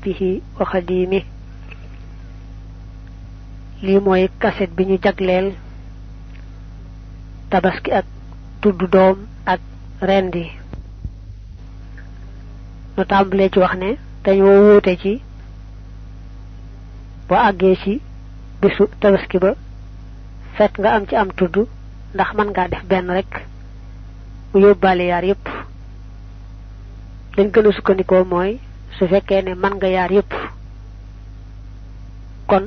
rabbihi wa khadimi. Li moy cassette bi ñu jagleel tabaski ak tuddu doom ak rendi. nu tàmbalee ci wax ne dañoo wuute ci bo àggee ci bisu tabaski ba fekk nga am ci am tuddu ndax man nga def benn rek mu yóbbaale yaar yépp. dañ gën a sukkandikoo mooy su fekkee ne man nga yaar yépp kon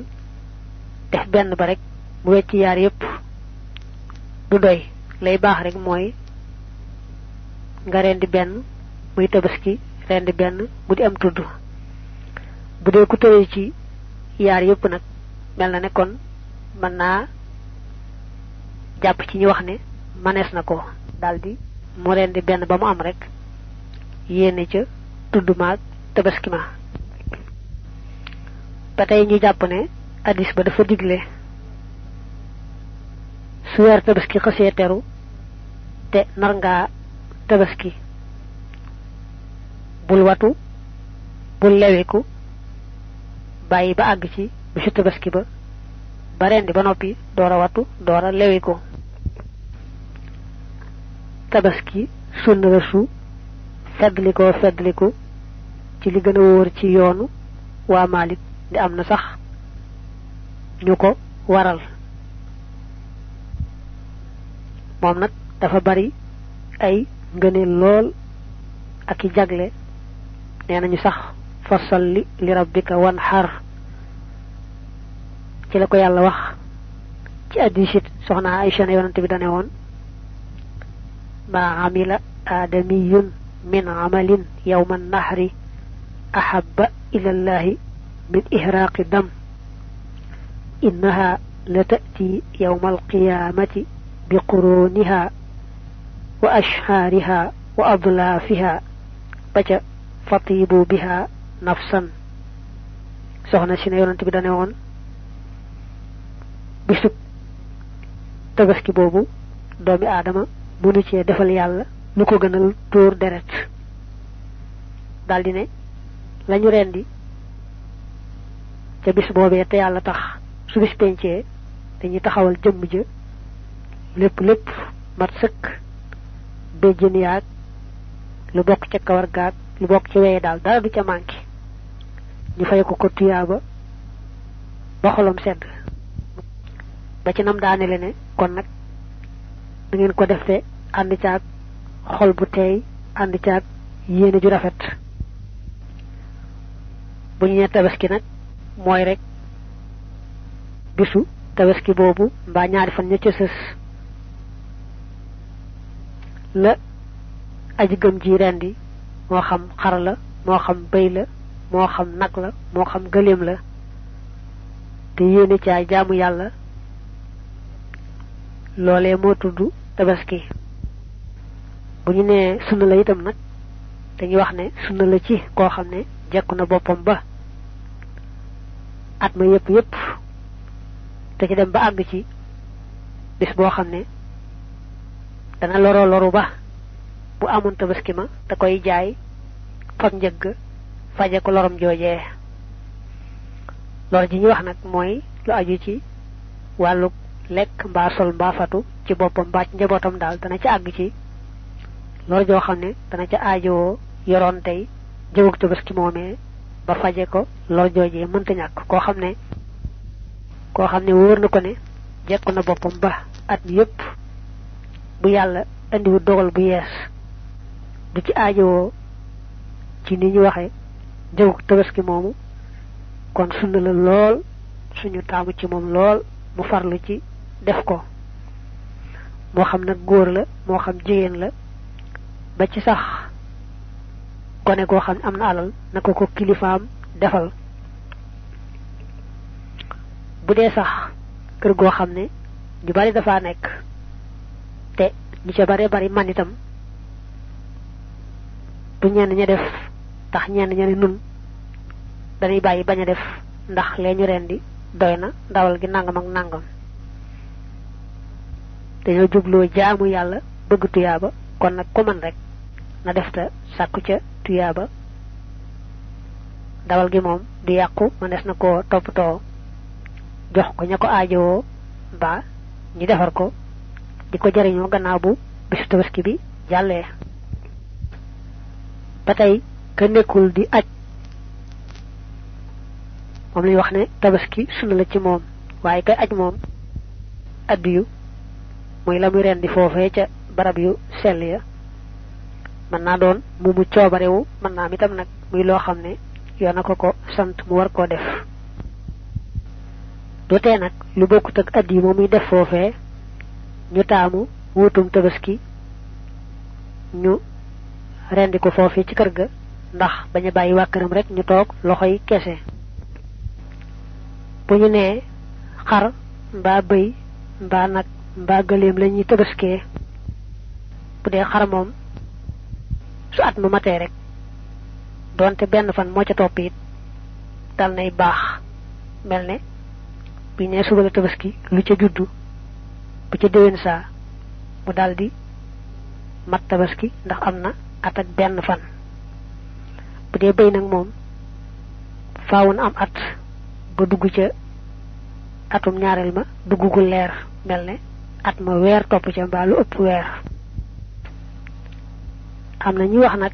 def benn ba rek mu wecc yaar yépp du doy. lay baax rek mooy nga rendi benn muy tabaski rendi benn mu di am tuddu. bu dee ku tëye ci yaar yépp nag mel na ne kon mën naa jàpp ci ñu wax ne manees na ko daldi mu rendi benn ba mu am rek yéene ca tuddu maag tabaski ma. ba tey ñu jàpp ne hadis ba dafa digle su weer tabaski xasee teru te nar ngaa tabaski bul watu bul lewiku bàyyi ba àgg ci bisu tabaski ba rendi ba noppi doora watu doora lewiku. tabaski sunna la su feddliko ci li gën a wóor ci yoonu waa Malik di am na sax ñu ko waral. moom nag dafa bari ay ngëneel lool ak i jagle. nee nañu sax fasalli li rabbika wanhar ci la ko yàlla wax ci hadiisit soxna Aïcha ne yonante bi dane woon ma amila adamiyun min amalin yawma nahri ahabba ila allahi min ihraqi dam innaha la ta'ti yawma alqiyamati biquruniha wa ashhariha wa adlafiha baca fatibu biha nafsan. soxna si ne yonante bi dane woon bisub tabaski boobu doomi aadama mënu cee defal yàlla lu ko gënal tuur deret. daldi ne lañu rendi ca bis boobee te yàlla tax su bis pencee dañuy taxawal jëmm ja lépp mat sëkk béjjën yaag lu bokk ca kawar gaag lu bokk ci weye daal dara du ca manqué ñu fay ko tuyaaba ba xolam sedd. ba ci nam daanele ne kon nag da ngeen ko def te ànd caag xol bu teey ànd caag yéene ju rafet. bu ñu nee tabaski nag mooy rek bisu tabaski boobu mbaa ñaari fan ña ca sës la aji gëm ji rendi moo xam xar la moo xam bëy la moo xam nag la moo xam gëléem la te yéene caay jaamu yàlla loolee moo tudd tabaski. bu ñu nee sunna la itam nag dañuy wax ne sunna la ci koo xam ne jekku na boppam ba at ma yépp te ci dem ba àgg ci bis boo xam ne dana loru ba bu amoon tabaski ma da koy jaay fag njëgg faje ko lorom joojee. lor ji ñu wax nag mooy lu aju ci wàllu lekk mbaa sol mbaa fatu ci boppam mbaa ci njabootam daal dana ca àgg ci lor joo xam ne dana ca aajowoo yoroon tey jëwug tabaski moomee ba faje ko lor joojee mënta ñàkk. koo xam ne wóor na ko ne jekku na boppam ba at mi yépp bu yàlla indiwu dogal bu yees du ci aajowoo ci ni ñu waxe jëwug tabaski moomu kon sunna la lool suñu taamu ci moom lool mu farlu ci def ko. moo xam nag góor la moo xam jigéen la ba ci sax gone goo xam ne am na alal na ko kilifaam defal. bu dee sax kër goo xam ne ñu bari dafa nekk te ñu ca bari man itam bu ñenn ña def tax ñenn ña ne nun dañuy bàyyi bañ a def ndax lee ñu rendi doy na ndawal gi nangam ak nangam. dañoo jubloo jaamu yàlla bëgg tuyaaba kon nag ku man rek na def ta sàkku ca tuyaaba dawal gi moom du yàqu mënees na koo toppatoo jox ko ña ko aajowoo mbaa ñi defar ko di ko jariñoo gannaaw bu bisu tabaski bi jàllee. ba tey ka nekkul di aj moom lañuy wax ne tabaski sunna la ci moom waaye kay aj moom addiyu muy la muy rendi foofee ca barab yu sell ya mën naa doon mu coobarewu mën naa am itam nag muy loo xam ne yoon na ko sant mu war koo def du tee nag lu bokkut ak addiyu moom muy def foofee ñu taamu wutum tabaski ñu rendi ko foofee ci kër ga ndax bañ a bàyyi waa këram rek ñu toog loxoy kese bu ñu nee xar mbaa bëy mbaa nag mbaa gëléem la ñuy tabaskee bu dee xar moom su at mu matee rek doonte benn fan moo ca topp it dal nay baax mel ne bu nee suba la tabaski lu ca juddu bu ca déwén saa mu daldi mat tabaski ndax am na at ak benn fan bu dee bëy nag moom faawu na am at ba dugg ca atum ñaareel ma dugg gu leer mel ne at ma weer topp ca mbaa lu ëpp weer am na ñuy wax nag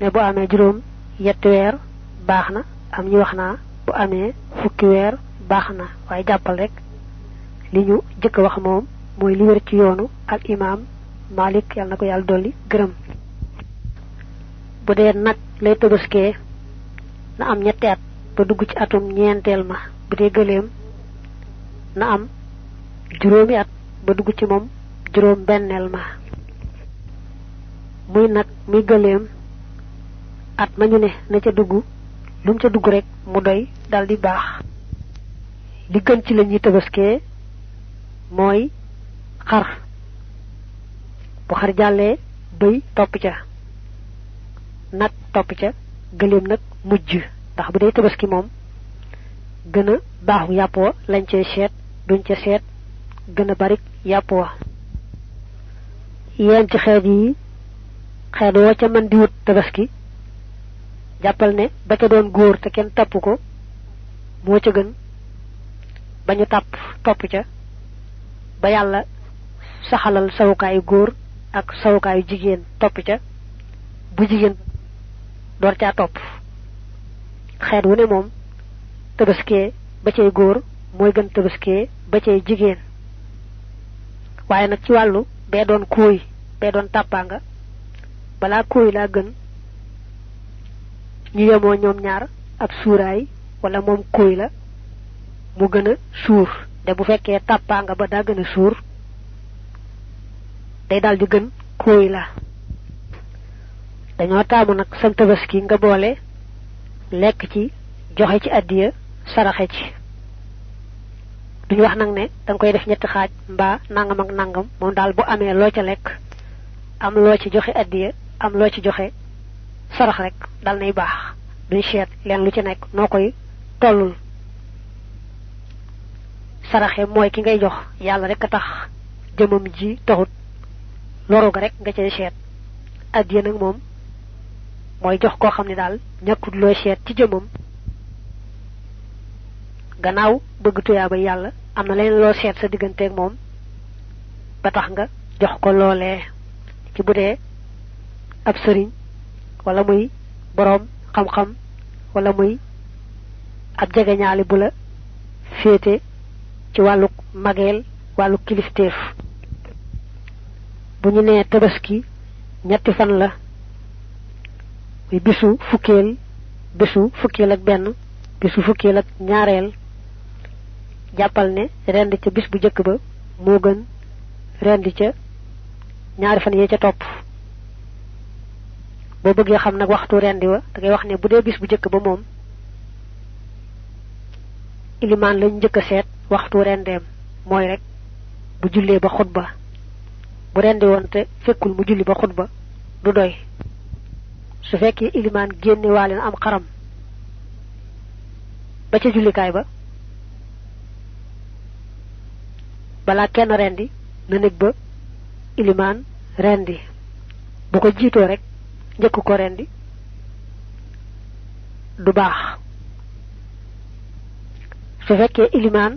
ne bu amee juróom yetti weer baax na am ñu wax naa bu amee fukki weer baax na waaye jàppal rek li ñu jëkk wax moom mooy li wér ci yoonu al imaam Malik yàlla na ko yàlla dolli gërëm bu dee nag lay tabaskee na am ñetti at ba dugg ci atum ñeenteel ma bu dee gëléem na am juróomi at ba dugg ci moom juróom benneel ma muy nag muy gëléem at mañu ne na ca dugg lu mu ca dugg rek mu doy daldi baax li gën ci la ñuy tabaskee mooy xar bu xar jàllee bëy topp ca nag topp ca gëléem nag mujj ndax bu dee tabaski moom gën a baaxu yàpp wa lañ cay seet duñ ca seet gën a bari yàpp wa yéen ci xeet yi xeet woo ca mën di wut tabaski jàppal ne ba ca doon góor te kenn tapp ko moo ca gën ba ñu tàpp topp ca ba yàlla saxalal sawukaayu góor ak sawukaayu jigéen topp ca bu jigéen door caa topp xeet wu ne moom tabaskee ba cay góor mooy gën tabaskee ba cay jigéen waaye nag ci wàllu bee doon kóoy bee doon tàppaanga balaa kóoy laa gën ñu yemoo ñoom ñaar ab suuraay wala moom kóoy la mu gën a suur te bu fekkee tàppaanga ba daa gën a suur day daldi gën kóoy la dañoo taamu nag sam tabaski nga boole lekk ci joxe ci addiya saraxe ci duñu wax nag ne danga koy def ñetti xaaj mbaa nangam ak nangam moom daal bu amee loo ca lekk am loo ci joxe addiya am loo ci joxe sarax rek dal nay baax duñ seet leen lu ci nekk noo koy tollul saraxe mooy ki ngay jox yàlla rek a tax jëmam ji taxut loru ga rek nga cay seet addiya nag moom mooy jox koo xam ne daal ñàkkut loo seet ci jëmam gannaaw bëgg tuyaaba yàlla am na leen loo seet sa digganteeg moom ba tax nga jox ko loolee ci bu dee ab sëriñ wala muy boroom xam-xam wala muy ab jegeñaali bu la féete ci wàllu mageel wàllu kilifteef bu ñu nee tabaski ñetti fan la muy bisu fukkeel ak benn bisu fukkeel ak ñaareel jàppal ne rend ca bis bu jëkk ba moo gën rend ca ñaari fan yee ca topp boo bëggee xam nag waxtu rendi wa da ngay wax ne bu dee bis bu jëkk ba moom ilimaan lañ njëkk a seet waxtu rendeem mooy rek bu jullee ba xutba bu rendi woon te fekkul mu julli ba xutba du doy su fekkee ilimaan génne waa leen am xaram ba ca jullikaay ba balaa kenn rendi na nekk ba ilimaan rendi bu ko jiitoo rek njëkk ko rendi du baax. su fekkee ilimaan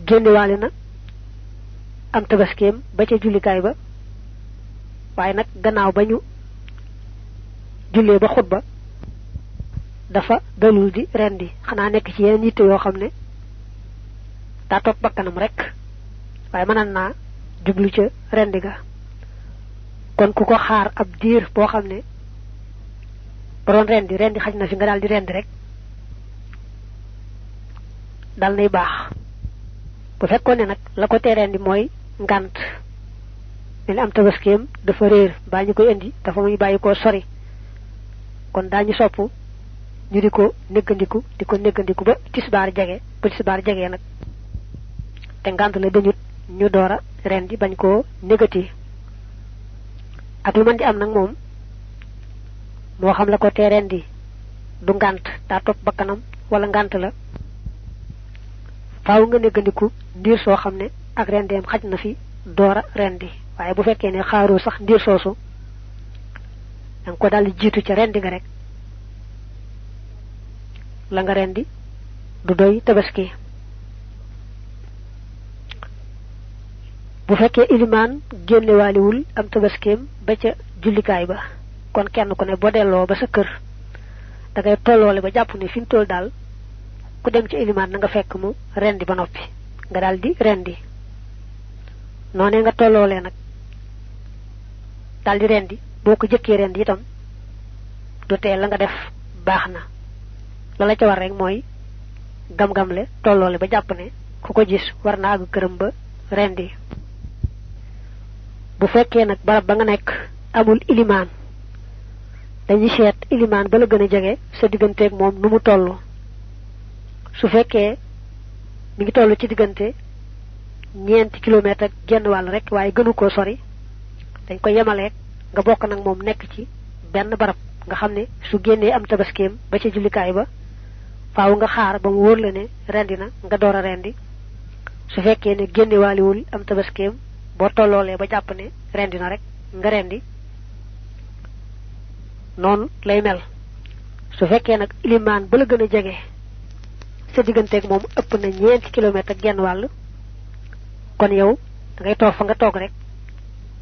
génnewaale na am tabaskeem ba ca jullikaay ba waaye nag gannaaw ba ñu jullee ba xutba dafa dalul di rendi xanaa nekk ci yeneen yitte yoo xam ne daa topp bakkanam rek waaye mënan naa jublu ca rendi ga kon ku ko xaar ab diir boo xam ne ba doon rendi xaj na fi nga daal di rendi rek dal nay baax. bu fekkoon ne nag la ko tee rendi mooy ngant mel am tabaskeem dafa réer baa ñu koy indi dafa muy bàyyi koo sori kon daañu sopp ñu di ko néggandiku ba tisbaar jege nag te ngant la dañut ñu doora rendi bañ koo négati. ak lu mën di am nag moom moo xam la ko tee rendi du ngant daa topp bakkanam wala ngant la faaw nga néggandiku ndiir soo xam ne ak rendeem xaj na fi doora rendi waaye bu fekkee ne xaaroo sax ndiir soosu danga ko daldi jiitu ca rendi nga rek la nga rendi du doy tabaski. bu fekkee ilimaan génnewaaliwul am tabaskeem ba ca jullikaay ba kon kenn ku ne boo delloo ba sa kër da ngay tolloole ba jàpp ne fi mu toll daal ku dem ci ilimaan na nga fekk mu rendi ba noppi nga daal di rendi noonee nga tolloolee nag daal di rendi boo ko jëkkee rendi itam du tee la nga def baax na la ca war rek mooy gam-gamle tolloole ba jàpp ne ku ko gis war na àgg këram ba rendi. bu fekkee nag barab ba nga nekk amul ilimaan dañuy seet ilimaan ba la gën a jege sa digganteeg moom nu mu toll. su fekkee mi ngi toll ci diggante 4 kilomètres ak genn wàll rek waaye gënu koo sori dañ ko yemaleeg nga bokk nag moom nekk ci benn barab nga xam ne su génnee am tabaskeem ba ca jullikaay ba faaw nga xaar ba mu wóor la ne rendi na nga door a rendi. su fekkee ne génnewaaliwul am tabaskeem boo tolloolee ba jàpp ne rendi na rek nga rendi noonu lay mel. su fekkee nag ilimaan ba la gën a jege sa digganteeg moom ëpp na 4 kilomètres ak genn wàll kon yow da ngay toog fa nga toog rek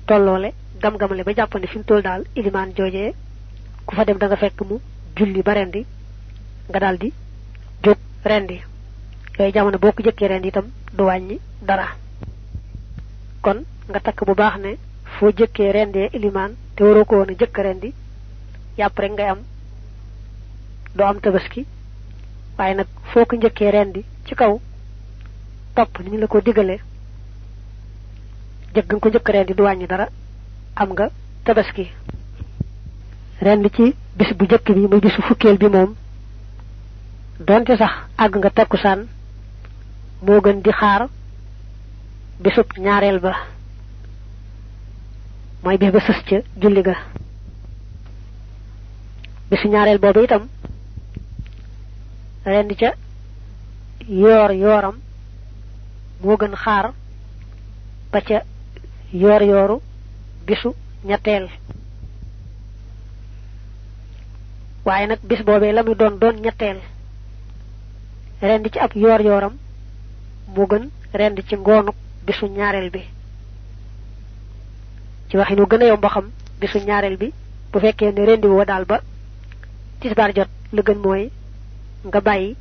tolloole gam-gamale ba jàpp ne fi mu toll daal ilimaan joojee ku fa dem da nga fekk mu julli ba rendi nga daal di jóg rendi. yooyu jamono boo ko jëkkee rendi itam du wàññi dara. kon nga takk bu baax ne foo jëkkee rendee ilimaan te waroo ko woon a jëkk rendi yàpp rek ngay am doo am tabaski waaye nag foo ko njëkkee rendi ci kaw topp ni ñu la ko digalee jëgg nga ko njëkk rendi du wàññi dara am nga tabaski. rendi ci bis bu jëkk bi muy bisu fukkeel bi moom donte sax àgg nga takkusaan moo gën di xaar bisub ñaareel ba mooy bis ba sës ca julli ga. bisu ñaareel boobu itam rendi ca yooram moo gën xaar ba ca yooru bisu ñetteel. waaye nag bis boobee la muy doon ñetteel rendi ci ab yooram moo gën rendi ci ngoonu bisu ñaareel bi. ci waxi nu gën a yomb xam bisu ñaareel bi bu fekkee ne rendi woo daal ba tisbaar jot la gën mooy nga bàyyi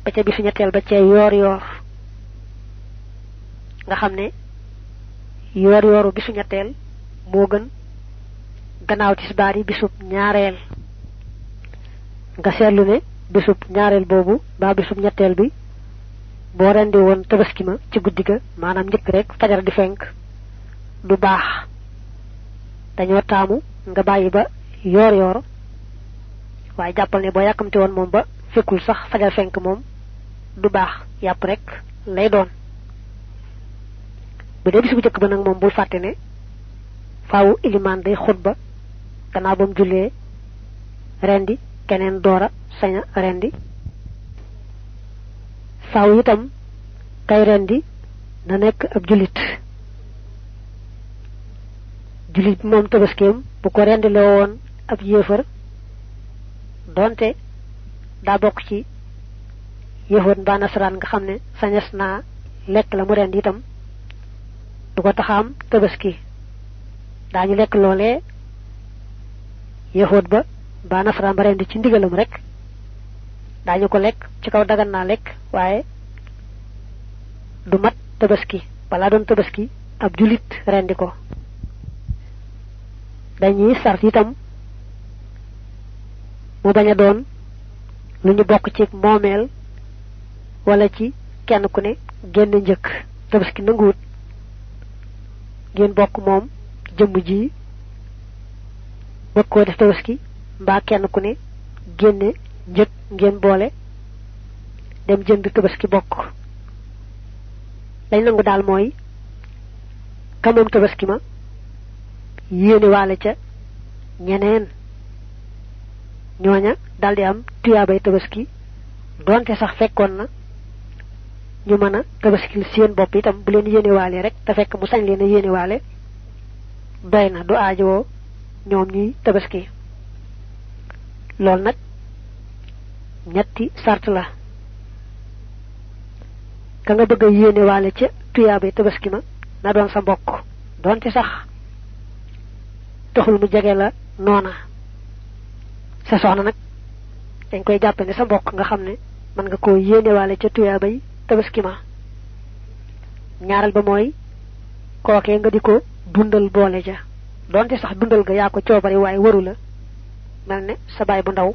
ba ca bisu ñetteel ba ca yoor nga xam ne yooru bisu ñetteel moo gën gannaaw tisbaar yi bisub ñaareel. nga seetlu ne bisub ñaareel boobu ba bisub ñetteel bi boo rendi woon tabaski ma ci guddi ga maanaam njëkk rek fajar di fenk du baax. dañoo taamu nga bàyyi ba yoor waaye jàppal ne boo yàkkamte woon moom ba fekkul sax fajar fenk moom du baax yàpp rek lay doon. bu dee bis bu njëkk ba nag moom bul fàtte ne faawu ilimaan day xutba gannaaw ba mu jullee rendi keneen doora saña rendi. faaw itam kay rendi na nekk ab jullit bi moom tabaskeem bu ko rendi loo woon ab yéefar donte daa bokk ci yahud ba nasaraan nga xam ne sañes naa lekk la mu rend itam du ko taxaam tabaski daañu lekk loolee yahud ba nasaraan ba rend ci ndigalam rek daañu ko lekk ci kaw dagan naa lekk waaye du mat tabaski balaa doon tabaski ab julit rendi ko dañuy sart itam mu bañ a doon lu ñu bokk ci moomeel wala ci kenn ku ne génn njëkk tabaski nanguwut ngeen bokk moom jëmm ji bëgg koo def tabaski mbaa kenn ku ne génne njëkk ngeen boole dem jënd tabaski bokk lañ nangu daal mooy ka moom tabaski ma yéene waale ca ñeneen ñooña daldi am tuyaabay tabaski donte sax fekkoon na ñu mën a tabaskil seen bopp itam bu leen yéene waale rek te fekk mu sañ leen a yéene waale doy na du aajowoo ñoom ñuy tabaski loolu nag ñetti sart la ka nga bëgg a yéene waale ca tuyaabay tabaski ma na doon sa mbokk donte sax taxul mu jege la noona sa soxna nag dañ koy jàppe ne sa mbokk nga xam ne mën nga koo yéene waale ca tuyaabay tabaski ma ñaaral ba mooy kookee nga di ko dundal boole ja donte sax dundal ga yaa ko coobari waaye waru la mel ne sa baay bu ndaw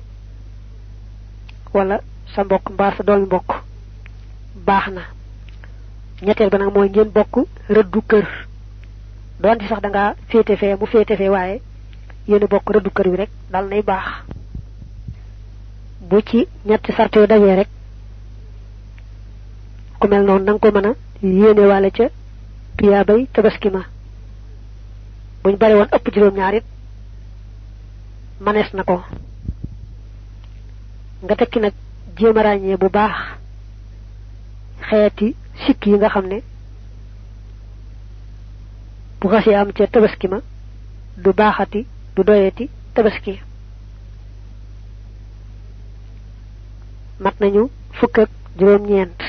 wala sa mbokk mbaa sa doomi mbokk baax na ñetteel ba nag mooy ngeen bokk rëddu kër donte sax da ngaa féete fee mu féete fee waaye yéen bokk rëddu kër wi rek dal nay baax bu ci ñetti sart yu dajee rek ku mel noonu nanga ko mën a yéene waale ca tuyaabay tabaski ma buñ bari woon ëpp juróom-ñaar it manees na ko nga tekki nag jéem a ràññee bu baax xeeti sikk yi nga xam ne bu xasee am ca tabaski ma du baaxati du doyeti tabaski mat nañu fukk ak juróom-ñeent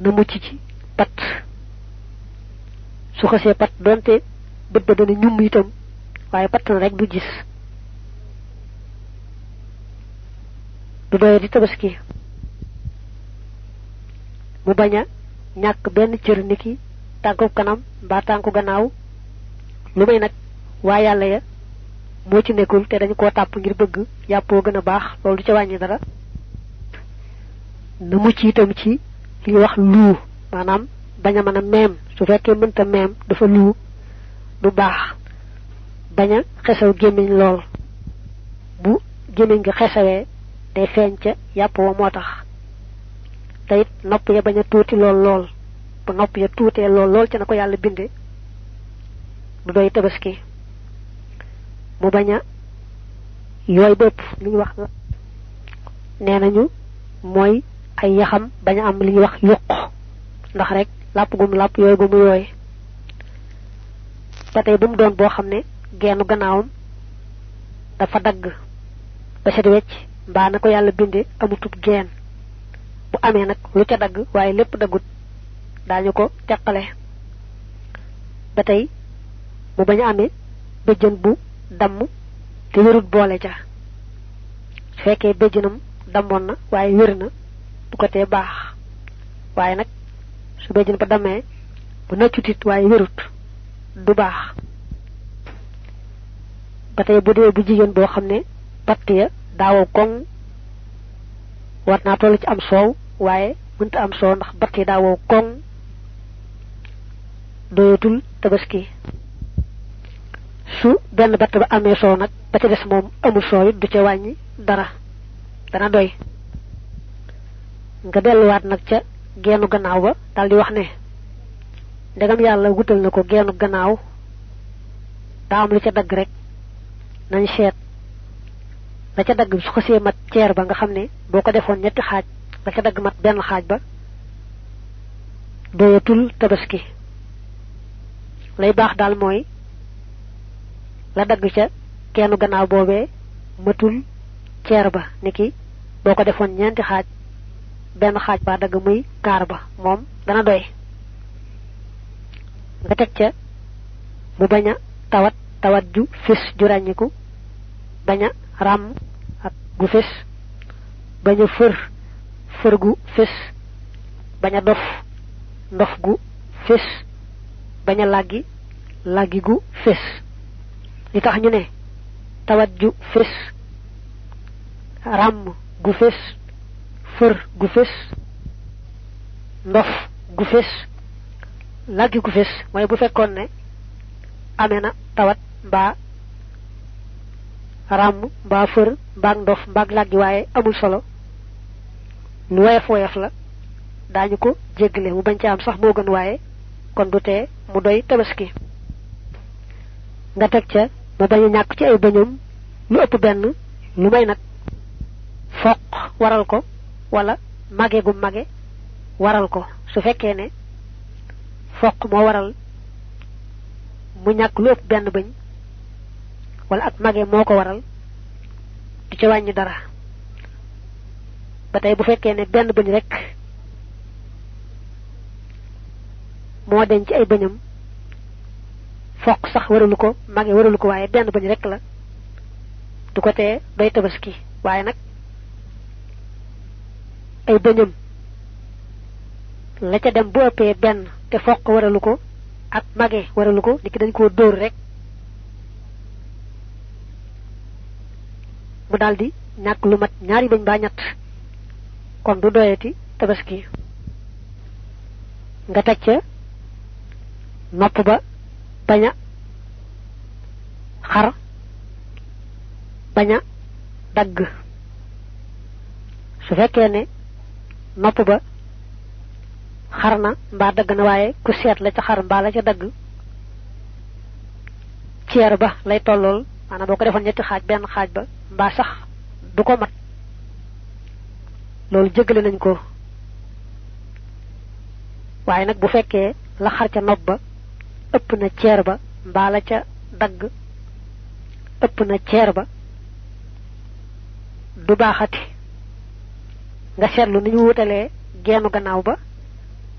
na mucc ci pat su xasee pat donte bët ba dana ñum itam waaye pat na rek du gis du doyeti tabaski mu bañ a ñàkk benn cër niki tànku kanam mbaa tànku gannaaw lu may nag waa yàlla ya moo ci nekkul te dañu koo tàpp ngir bëgg yàppoo gën a baax loolu du ca wàññi dara na mucc itam ci li wax luu maanaam bañ a mën a meem su fekkee mënta meem dafa luu du baax bañ a xesaw gémmiñ lool bu gémmiñ nga xesawee day feeñ ca yàpp wa moo tax te it nopp ya bañ a tuuti lool bu nopp ya tuutee lool ca na ko yàlla binde du doy tabaski mu bañ a yooy bépp li ñu wax nee nañu mooy ay yaxam bañ a am li ñuy wax yuq ndax rek làpp gum làpp yooy gu mu yooy ba tey bu mu doon boo xam ne geenu gannaawam dafa dagg ba set wecc mbaa na ko yàlla binde amutub geen bu amee nag lu ca dagg waaye lépp daggut daañu ko teqale ba tey mu bañ a amee béjjën bu damm te wérut boole ca su fekkee béjjënam dammoon na waaye wér na du ko tee baax waaye nag su béjjën ba dammee bu nëccutit waaye wérut du baax ba tey bu dee bu jigéen boo xam ne patt ya daawoo koŋ war naa toll ci am soow waaye mënta am soow ndax batt ya daawoo koŋ doyatul tabaski su benn batt ba amee soow nag ba ca des moom amul soow it du ca wàññi dara dana doy nga delluwaat nag ca geenu gannaaw ba daldi wax ne ndegam yàlla wutal na ko geenu gannaaw daa am lu ca dagg rek nañ seet la ca dagg su xasee mat ceer ba nga xam ne boo ko defoon ñetti xaaj la ca dagg mat benn xaaj ba doyatul tabaski lay baax daal mooy la dagg ca kenn gannaaw boobee matul ceer ba niki boo ko defoon ñeenti xaaj benn xaaj ba dagg muy kaar ba moom dana doy nga teg ca mu bañ a tawat tawat ju fis ju ràññiku bañ a ràmm ak gu fis bañ a fër gu fis bañ a ndof gu fis bañ a làggi gu fis li tax ñu ne tawat ju fis ràmm gu fis fër gu fis ndof gu fis làggi gu fis mooy bu fekkoon ne amee na tawat mbaa ràmm mbaa fër mbaa ndof mbaa làggi waaye amul solo lu woyof la daañu ko jéggale mu bañ ci am sax moo gën waaye kon du tee mu doy tabaski nga teg ca mu bañ a ñàkk ci ay bëñam lu ëpp benn lu may nag foq waral ko wala mage gu mage waral ko su fekkee ne foq moo waral mu ñàkk lu ëpp benn bëñ wala ak mage moo ko waral du ca wàññi dara ba tey bu fekkee ne benn bëñ rek moo deñ ci ay bëñam foq sax waralu ko mage waralu ko waaye benn bëñ rek la du ko tee doy tabaski waaye nag ay bëñam la ca dem bu ëppee benn te foq waralu ko ak mage waralu ko niki dañ koo dóor rek mu daldi ñàkk lu mat ñaari bëñ ba ñett kon du doyati tabaski nga teg ca nopp ba baña xar baña dagg su fekkee ne nopp ba xar na mbaa dagg na waaye ku seet la ca xar mbaa la ca dagg ceer ba lay tollool maanaam boo ko defoon ñetti xaaj benn xaaj ba mbaa sax du ko mat loolu jéggale nañ ko waaye nag bu fekkee la xar ca nopp ba ëpp na ceer ba mbaa la ca dagg ëpp na ceer ba du baaxati nga seetlu ni ñu wutalee geenu gannaaw ba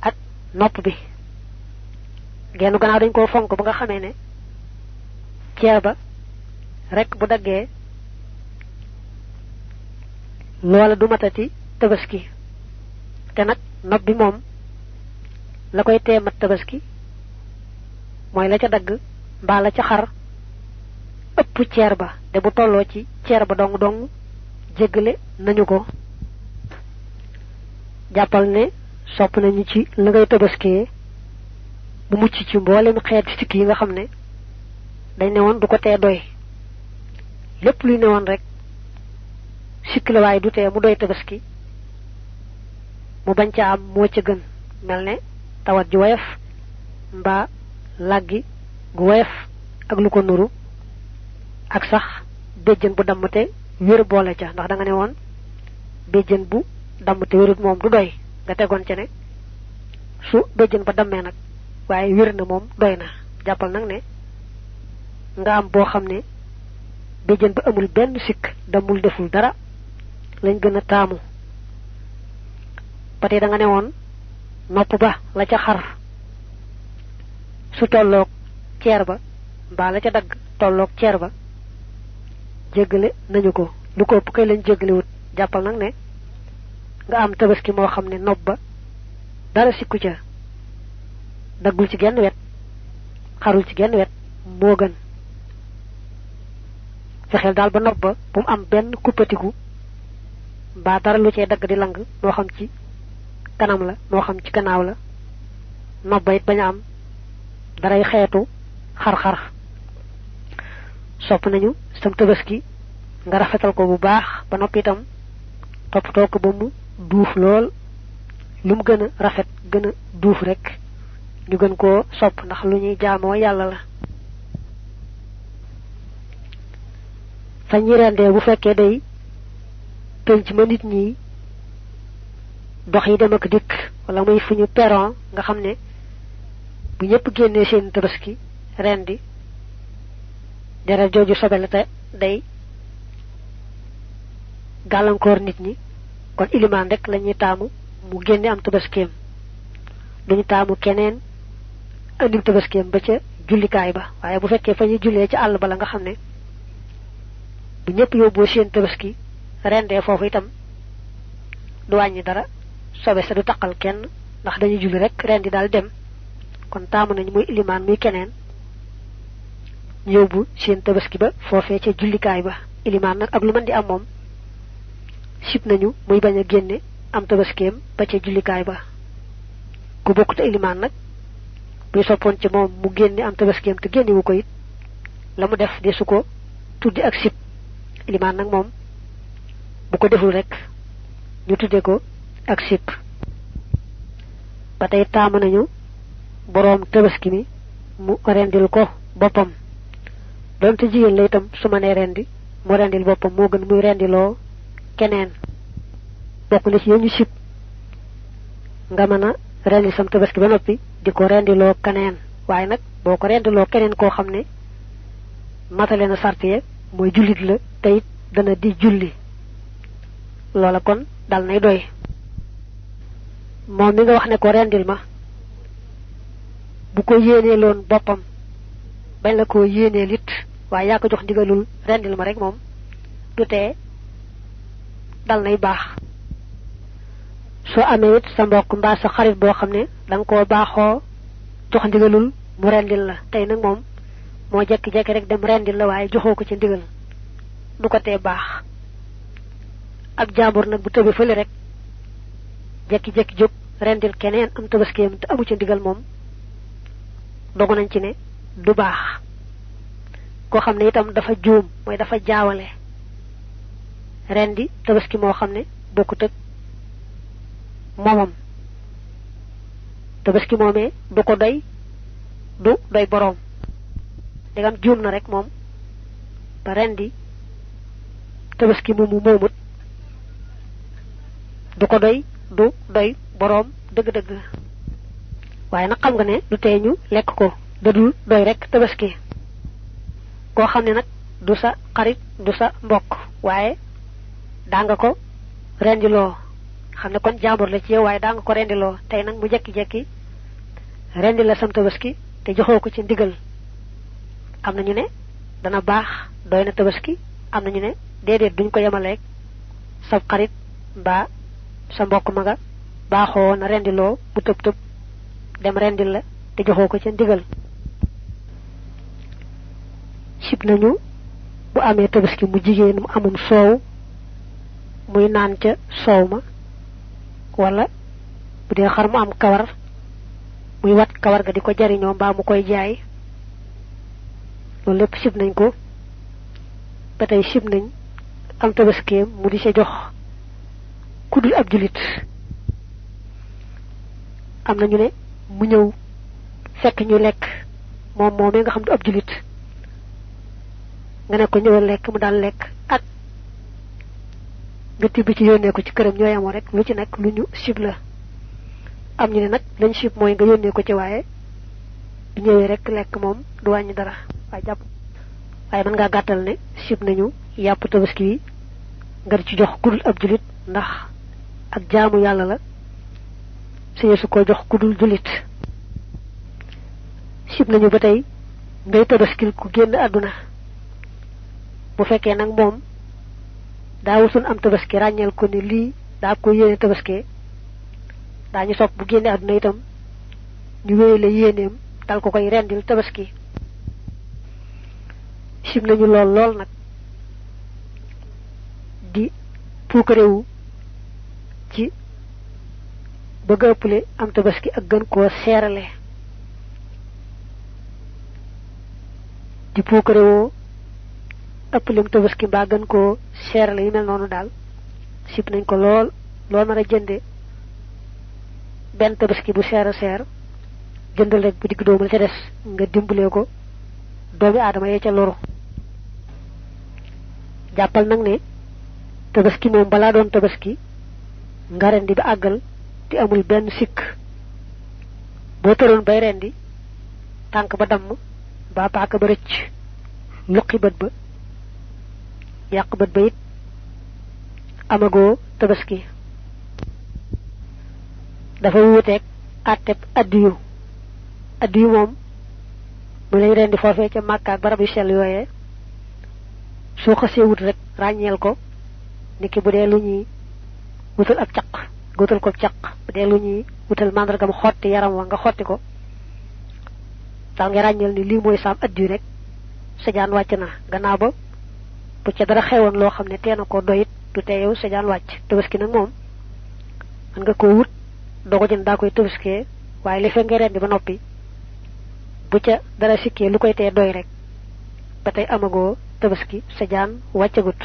ak nopp bi geenu gannaaw dañ koo fonk ba nga xamee ne ceer ba rek bu daggee loola du matati tabaski te nag nopp bi moom la koy tee mat tabaski mooy la ca dagg mbaa la ca xar ëpp ceer ba te bu tolloo ci ceer ba dong jéggale nañu ko jàppal ne sopp nañu ci la ngay tabaskee bu mucc ci mboolem xeeti sikk yi nga xam ne dañ ne woon du ko tee doy lépp luy ne woon rek sikk la waaye du tee mu doy tabaski mu bañ ca am moo ca gën mel ne tawat ju woyof mbaa làggi gu woyof ak lu ko nuru ak sax béjjën bu dammte wér boole ca ndax da nga ne woon béjjën bu dammte wérut moom du doy nga tegoon ca ne su béjjën ba dammee nag waaye wér na moom doy na jàppal nag ne nga am boo xam ne béjjën ba amul benn sikk damul deful dara lañ gën a taamu ba tey da nga ne woon nopp ba la ca xar su tolloog ceer ba mbaa la ca dagg tolloog ceer ba jéggale nañu ko lu ko ëpp kay lañ jéggalewut jàppal nag ne nga am tabaski moo xam ne nopp ba dara sikku ca daggul ci genn wet xarul ci genn wet moo gën fexeel daal ba nopp ba bu mu am benn kuppatiku mbaa dara lu cee dagg di lang moo xam ci kanam la moo xam ci gannaaw la nopp ba it bañ a am daray xeetu xar-xar sopp nañu sam tabaski nga rafetal ko bu baax ba noppi itam toppatoo ko ba mu duuf lool lu mu gën a rafet gën a duuf rek ñu gën koo sopp ndax lu ñuy jaamoo yàlla la fa ñi rendee bu fekkee day penc ma nit ñi dox yi dem ak dikk wala muy fu ñu peron nga xam ne bu ñëpp génnee seen tabaski rendi deret joju sobe la te day galankor nit ñi kon iliman rek lañuy taamu mu génne am tabaskeem duñu taamu keneen andim tabaskeem ba ca jullikaay ba waaye bu fekkee fa ñu jullee ci àll ba la nga xam ne bu ñëpp yóbboo seen tabaski rendee foofu itam du wàññi dara sobe sa du taqal kenn ndax dañu julli rek rendi daal dem kon taamu nañ muy iliman muy keneen yóbbu seen tabaski ba foofee ca jullikaay ba iliman nag ak lu mën di am moom sip nañu muy bañ a génne am tabaskeem ba ca jullikaay ba ku bokku te iliman nag buy soppoon ci moom mu génne am tabaskeem te génne wu ko it la mu def desu ko tuddi ak sip iliman nag moom bu ko deful rek ñu tudde ko ak sip ba tey taamu nañu boroom tabaski mi mu rendil ko boppam donte jigéen la itam su ma nee rendi mu rendil boppam moo gën muy rendiloo keneen bokk na ci ñu sip nga mën a rendi sam tabaski ba noppi di ko rendiloo keneen waaye nag boo ko rendiloo keneen koo xam ne matale na sart ya mooy jullit la te it dana di julli loola kon dal nay doy moom mi nga wax ne ko rendil ma bu ko yéenee loon boppam bañ la ko yéenee lit waaye yaa ko jox ndigalul rendil ma rek moom du tee dal nay baax soo amee it sa mbokk mbaa sa xarit boo xam ne danga koo baaxoo jox ndigalul mu rendil la tey nag moom moo jekki-jekki rek dem rendil la waaye joxoo ko ci ndigal du ko tee baax ab jàmbur nag bu tëbi fële rek jekki-jekki jóg rendil keneen am tabaskeem te amu ci ndigal moom dogu nañ ci ne du baax koo xam ne itam dafa juum mooy dafa jaawale rendi tabaski moo xam ne bokkut ak moomam tabaski moomee du ko doy du doy boroom dagam juum na rek moom ba rendi tabaski moomu moomut du ko doy du doy boroom dëgg-dëgg waaye nag xam nga ne du tee ñu lekk ko dadul doy rek tabaski koo xam ne nag du sa xarit du sa mbokk waaye daa nga ko rendiloo xam ne kon jàmbur la ci yow waaye daa nga ko rendiloo tey nag mu jekki-jekki rendi la sam tabaski te joxoo ko ci ndigal am na ñu ne dana baax doy na tabaski am na ñu ne déedéet duñ ko yemaleeg sa xarit mbaa sa mbokk ma nga baaxoo na rendiloo bu tëb tëb dem rendil la te joxoo ko ci ndigal sib nañu bu amee tabaski mu jigéen mu amum soow muy naan ca soow ma wala bu dee xar mu am kawar muy wat kawar ga di ko jariñoo mbaa mu koy jaay loolu lépp sib nañ ko ba tey sib nañ am tabaskeem mu di ca jox kudul ab julit am nañu ne mu ñëw fekk ñu lekk moom moomee nga xam du ab julit nga ne ko ñëwal lekk mu daal lekk ak nga tibb ci yónnee ko ci këram ñoo yamoo rek lu ci nekk lu ñu sib la am ñu ne nag lañ sib mooy nga yónnee ko ci waaye du ñëwee rek lekk moom du wàññi dara waaye mën ngaa gàttal ne sib nañu yàpp tabaski yi nga ci jox kudul ab julit ndax ak jaamu yàlla la suñu su ko jox kudul julit sib nañu ba tey ngay tabaskil ku génn àdduna bu fekkee nag moom daawutoon am tabaski ràññeel ko ne lii daa ko yéene tabaski daañu sopp bu génne àdduna itam ñu wéyale yéeneem dal ko koy rendil tabaski sib nañu lool nag di puukarewu ci bëgg ëppale am tabaski ak gën koo seerale di puukarewoo ëppalem tabaski mbaa gën koo seerale yi mel noonu daal sib nañ ko lool nar a jënde benn tabaski bu seer a seer jëndal rek bu digg doomu la ca des nga dimbalee ko doomi aadama yee ca loru jàppal nag ne tabaski moom balaa doon tabaski nga rendi ba àggal te amul benn sikk boo tëroon bay rendi tànk ba damm ba paaka ba rëcc luqi bët ba yàq bët ba it amagoo tabaski dafa wuuteeg àtteb addiyu moom mu lañ rendi foofee ca Màkka ak barab yu sell yooyee soo xasee wut rek ràññeel ko niki bu dee lu ñuy wutal ak caq wutal ko caq bu dee lu ñuy wutal màndargam xotti yaram wa nga xotti ko daal nga ràññeel ni lii mooy saam addiyu rek sa jaan wàcc na gannaaw ba bu ca dara xewoon loo xam ne teena ko doyit du tee yow sa jaan wàcc tabaski nag moom man nga ko wut doo ko jënd daa koy tabaskee waaye li fekk nga rendi ba noppi bu ca dara sikkee lu koy tee doy rek ba tey amagoo tabaski sa jaan wàccagut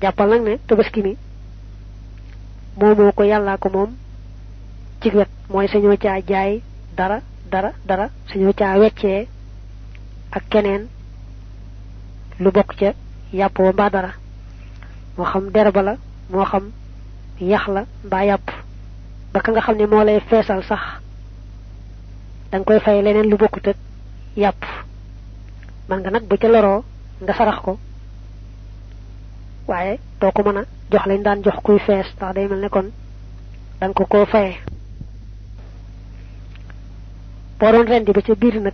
jàppal nag ne tabaski mi moomoo ko yàllaa ko moom ci wet mooy sañoo caa jaay dara sañoo caa weccee ak keneen lu bokk ca yàpp wa mbaa dara moo xam derba la moo xam yax la mbaa yàpp ba ka nga xam ne moo lay feesal sax danga koy fay leneen lu bokkut ak yàpp man nga nag bu ca loroo nga sarax ko waaye doo ko mën a jox lañ daan jox kuy fees ndax day mel ne kon danga ko koo fayee boo doon rendi ba ca biir nag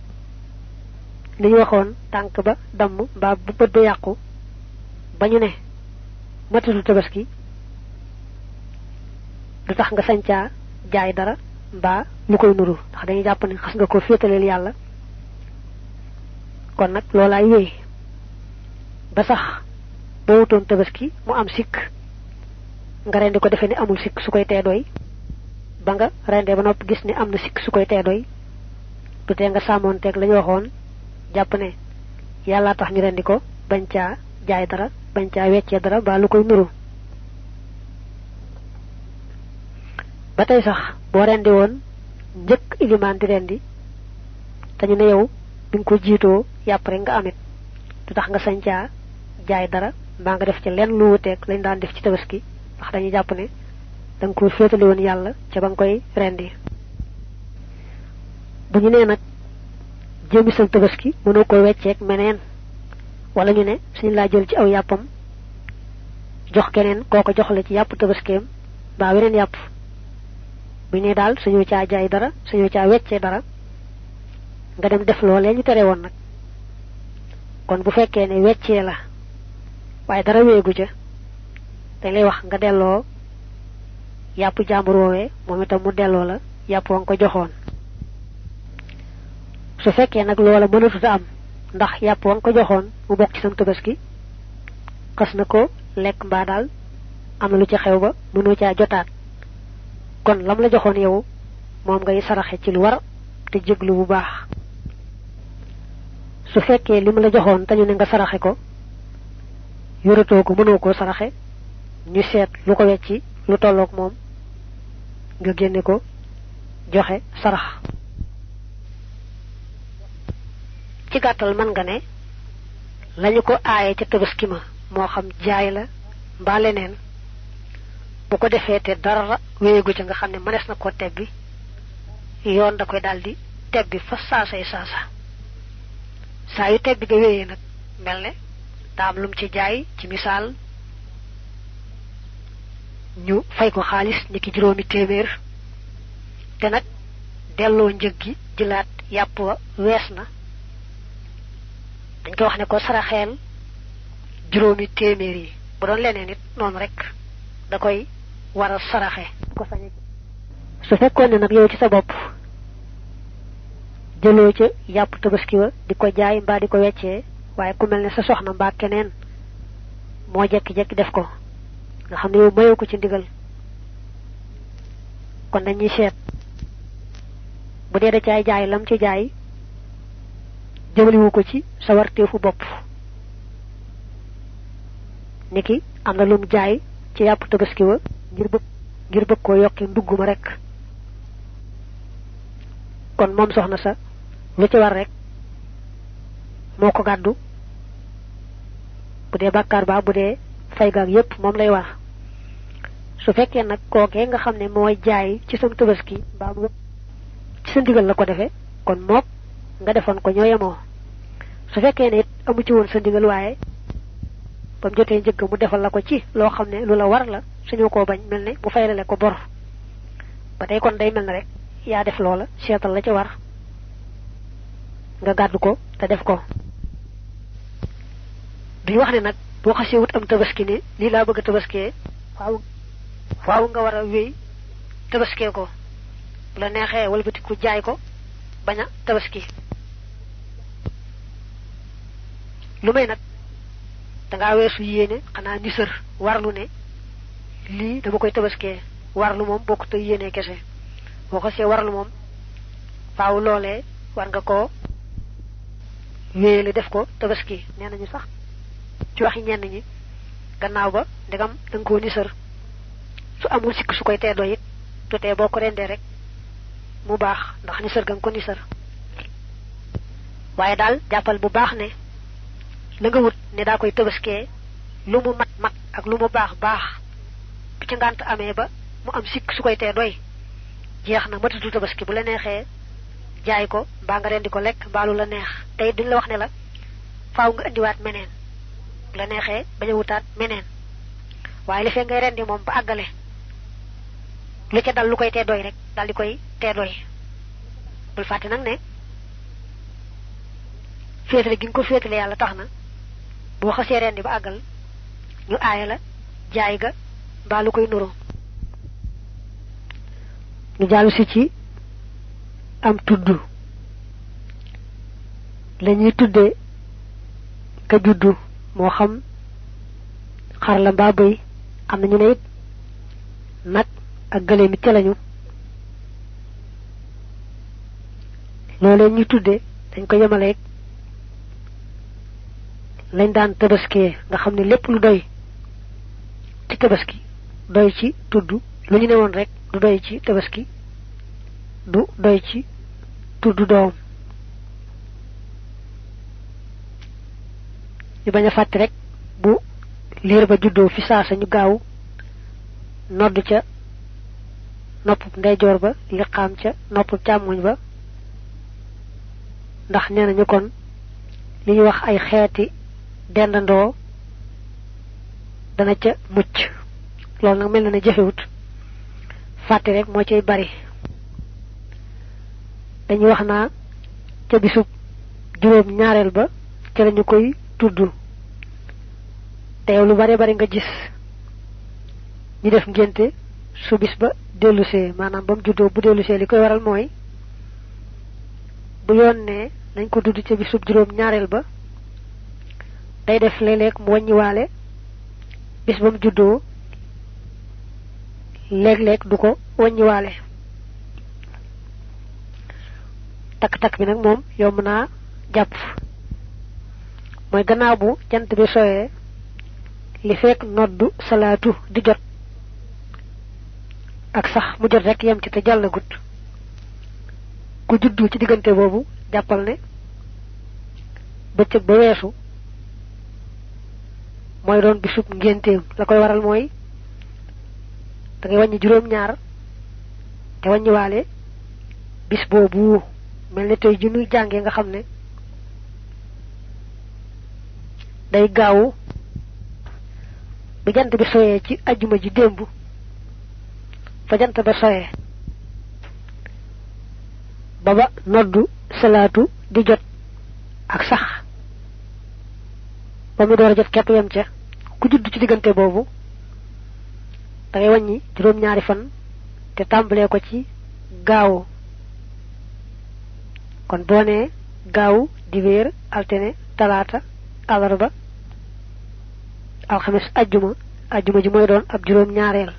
li ñu waxoon tànk ba damm mbaa bu bët ba yàqu ba ñu ne matatul tabaski du tax nga sañcaa jaay dara mbaa lu koy nuru ndax dañuy jàpp ne xas nga ko féetaleel yàlla kon nag loolaay wéy ba sax boo wutoon tabaski mu am sikk nga rendi ko defe ni amul sikk su koy tee doy ba nga rendee ba noppi gis ni am na sikk su koy tee doy du tee nga sàmmoonteeg la ñu waxoon jàpp ne yàlla tax ñu rendi ko bañ caa jaay dara bañ caa weccee dara ba lu koy nuru ba tey sax boo rendi woon njëkk ilimaan di rendi te ñu ne yow bi nga ko jiitoo yàpp rek nga amit du tax nga sañ caa jaay dara mbaa nga def ci lenn lu wuteeg lañ daan def ci tabaski ndax dañuy jàpp ne da nga ko féetale woon yàlla ca ba nga koy rendi bu ñu nee nag jëmi sa tabaski mënoo ko wecceeg meneen wala ñu ne suñu laa jël ci aw yàppam jox keneen kooko jox la ci yàpp tabaskeem mbaa weneen yàpp bu ñu ne daal suñu caa jaay dara suñu caa weccee dara nga dem def loolee ñu tere woon nag kon bu fekkee ne weccee la waaye dara wéegu ca dañ lay wax nga delloo yàpp jàmbur woowee moom itam mu delloo la yàpp wa nga ko joxoon su fekkee nag loola mënatut a am ndax yàpp wa nga ko joxoon mu bokk ci sam tabaski xas na ko lekk mbaa daal am na lu ca xew ba mënoo caa jotaat kon lam la joxoon yow moom ngay saraxe ci lu war te jéglu bu baax su fekkee li mu la joxoon te ñu ne nga saraxe ko yoratoo ko mënoo koo saraxe ñu seet lu ko wecci lu tolloog moom nga génne ko joxe sarax ci gàttal mën nga ne lañu ko aaye ca tabaski ma moo xam jaay la mbaa leneen bu ko defee te dara wéyegu ca nga xam ne mënees na koo tebbi yoon da koy daldi tebbi fa saasay saasa saa yu tebbi ga wéyee nag mel ne daa am lum ci jaay ci misaal ñu fay ko xaalis ni ki juróomi téeméer te nag delloo njëg gi jëlaat yàpp wa wees na dañ ko wax ne ko saraxeel juróomi téeméer yi bu doon leneen nit noonu rek da koy war a saraxe ko sañe su fekkoon ne nag yow ci sa bopp jëloo ca yàpp tabaski wa di ko jaay mbaa di ko weccee waaye ku mel ne sa soxna mbaa keneen moo jekki-jekki def ko nga xam ne yow mayoo ko ci ndigal kon dañuy seet bu dee da caay jaay lam ci jaay jëmaliwu ko ci sa warteefu bopp niki am na lum jaay ci yàpp tabaski wa ngir bëgg koo yokki ndugg ma rek kon moom soxna sa lu ci war rek moo ko gàddu bu dee bàkkaar baa bu dee fay gaag yépp moom lay war su fekkee nag kookee nga xam ne mooy jaay ci sam tabaski mbaa mu ci sa ndigal la ko defee kon mook nga defoon ko ñoo yemoo su fekkee ne it amu ci woon sa ndigal waaye bam jotee njëgg mu defal la ko ci loo xam ne lu la war la suñu koo bañ mel ne mu faylale ko bor ba tey kon day mel ne rek yaa def loola seetal la ci war nga gàddu ko te def ko duñ wax ne nag boo xasee wut am tabaski ne lii laa bëgg a tabaskee faaw nga war a wéy tabaskee ko bu la neexee walbatiku jaay ko bañ a tabaski lu may nag dangaa weesu yéene xanaa ni sër warlu ne lii dama koy tabaskee warlu moom bokku te yéene kese boo xasee warlu moom faaw loolee war nga koo wéyale def ko tabaski nee nañu sax ci waxi ñenn ñi gannaaw ba ndegam da nga koo ni sër su amul sikk su koy tee doy it tutee boo ko rendee rek mu baax ndax ni sër ga nga ko ni sër waaye daal jàppal bu baax ne la nga wut ne daa koy tabaskee lu mu mat mat ak lu mu baax baax bi ci ngànt amee ba mu am sikk su koy tee doy jeex na matatu tabaski bu la neexee jaay ko mbaa nga rendi ko lekk mbaa lu la neex tey duñ la wax ne la faaw nga indiwaat meneen bu la neexee bañ a wutaat meneen waaye li fee ngay rendi moom ba àggale lu ca dal lu koy tee doy rek dal di koy tee doy bul fàtte nag ne féetale gi nga ko féetale yàlla tax na boo xasee rendi ba àggal ñu aaya la jaay ga mbaa lu koy nuru ñu jàllu si ci am tudd lañuy tudde ka juddu moo xam xar la mbaa bëy am na ñu ne it nag ak gëléem mi ca lañu loolee ñuy tudde dañ ko yemaleeg lañ daan tabaskee nga xam ne lépp lu doy ci tabaski doy ci tudd lu ñu ne woon rek du doy ci tabaski du doy ci tudd doom ñu bañ a fàtte rek bu liir ba juddoo fi saasa ñu gaaw nodd ca nopp ndeyjoor ba liqaam ca nopp càmmoñ ba ndax nee nañu kon li ñuy wax ay xeeti dendandoo dana ca mucc loolu nag mel na ne jëfewut fàtte rek moo cay bari dañuy wax naa ca bisub juróom ñaareel ba ca lañu koy tudd te yow lu bare bari nga gis ñu def ngénte su bis ba dellusee maanaam ba mu juddoo bu dellusee li koy waral mooy bu yoon ne nañ ko tudd ca bisub juróom ñaareel ba day def léeg-léeg mu wàññiwaale bis ba mu juddoo léeg-léeg du ko wàññiwaale takk-takk bi nag moom yomb naa jàpp mooy gannaaw bu jant bi soyee li fekk noddu salaatu di jot ak sax mu jot rek yem ci te jàllagut ku juddu ci diggante boobu jàppal ne bëccëg ba weesu mooy doon bisub ngénteem la koy waral mooy da ngay wàññi juróom-ñaar te wàññiwaale bis boobu mel ne tey ji nuy jàngee nga xam ne day gaawu bi jant bi soyee ci ajjuma ji démb fa jant ba soyee ba noddu salaatu di jot ak sax ba mu door a jot képp yem ca ku judd ci diggante boobu da ngay wàññi juróom-ñaari fan te tàmbalee ko ci gaawu kon boo nee gaawu dibéer altine talaata alarba alxames ajjuma ji mooy doon ab juróom-ñaareel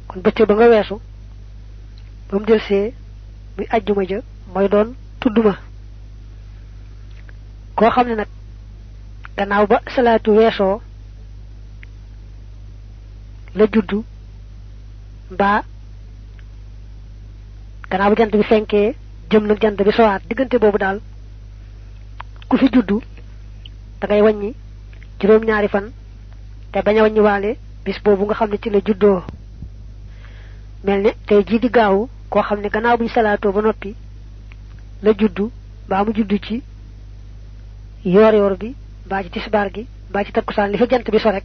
kon bëccëg ba nga weesu ba mu delsee muy ajjuma ja mooy doon tudduma koo xam ne nag gannaaw ba salaatu weesoo la juddu mbaa gannaaw ba jant bi fenkee jëm nag jant bi sowaat diggante boobu daal ku fi juddu da ngay wàññi juróom-ñaari fan te bañ a wàññi waale bis boobu nga xam ne ci la juddoo mel ne tey jii di gaawu koo xam ne gannaaw buñ salaatoo ba noppi la juddu mbaa mu juddu ci yor yor bi ba ci tisbar gi ba ci takkusaan li fa jant bi so rek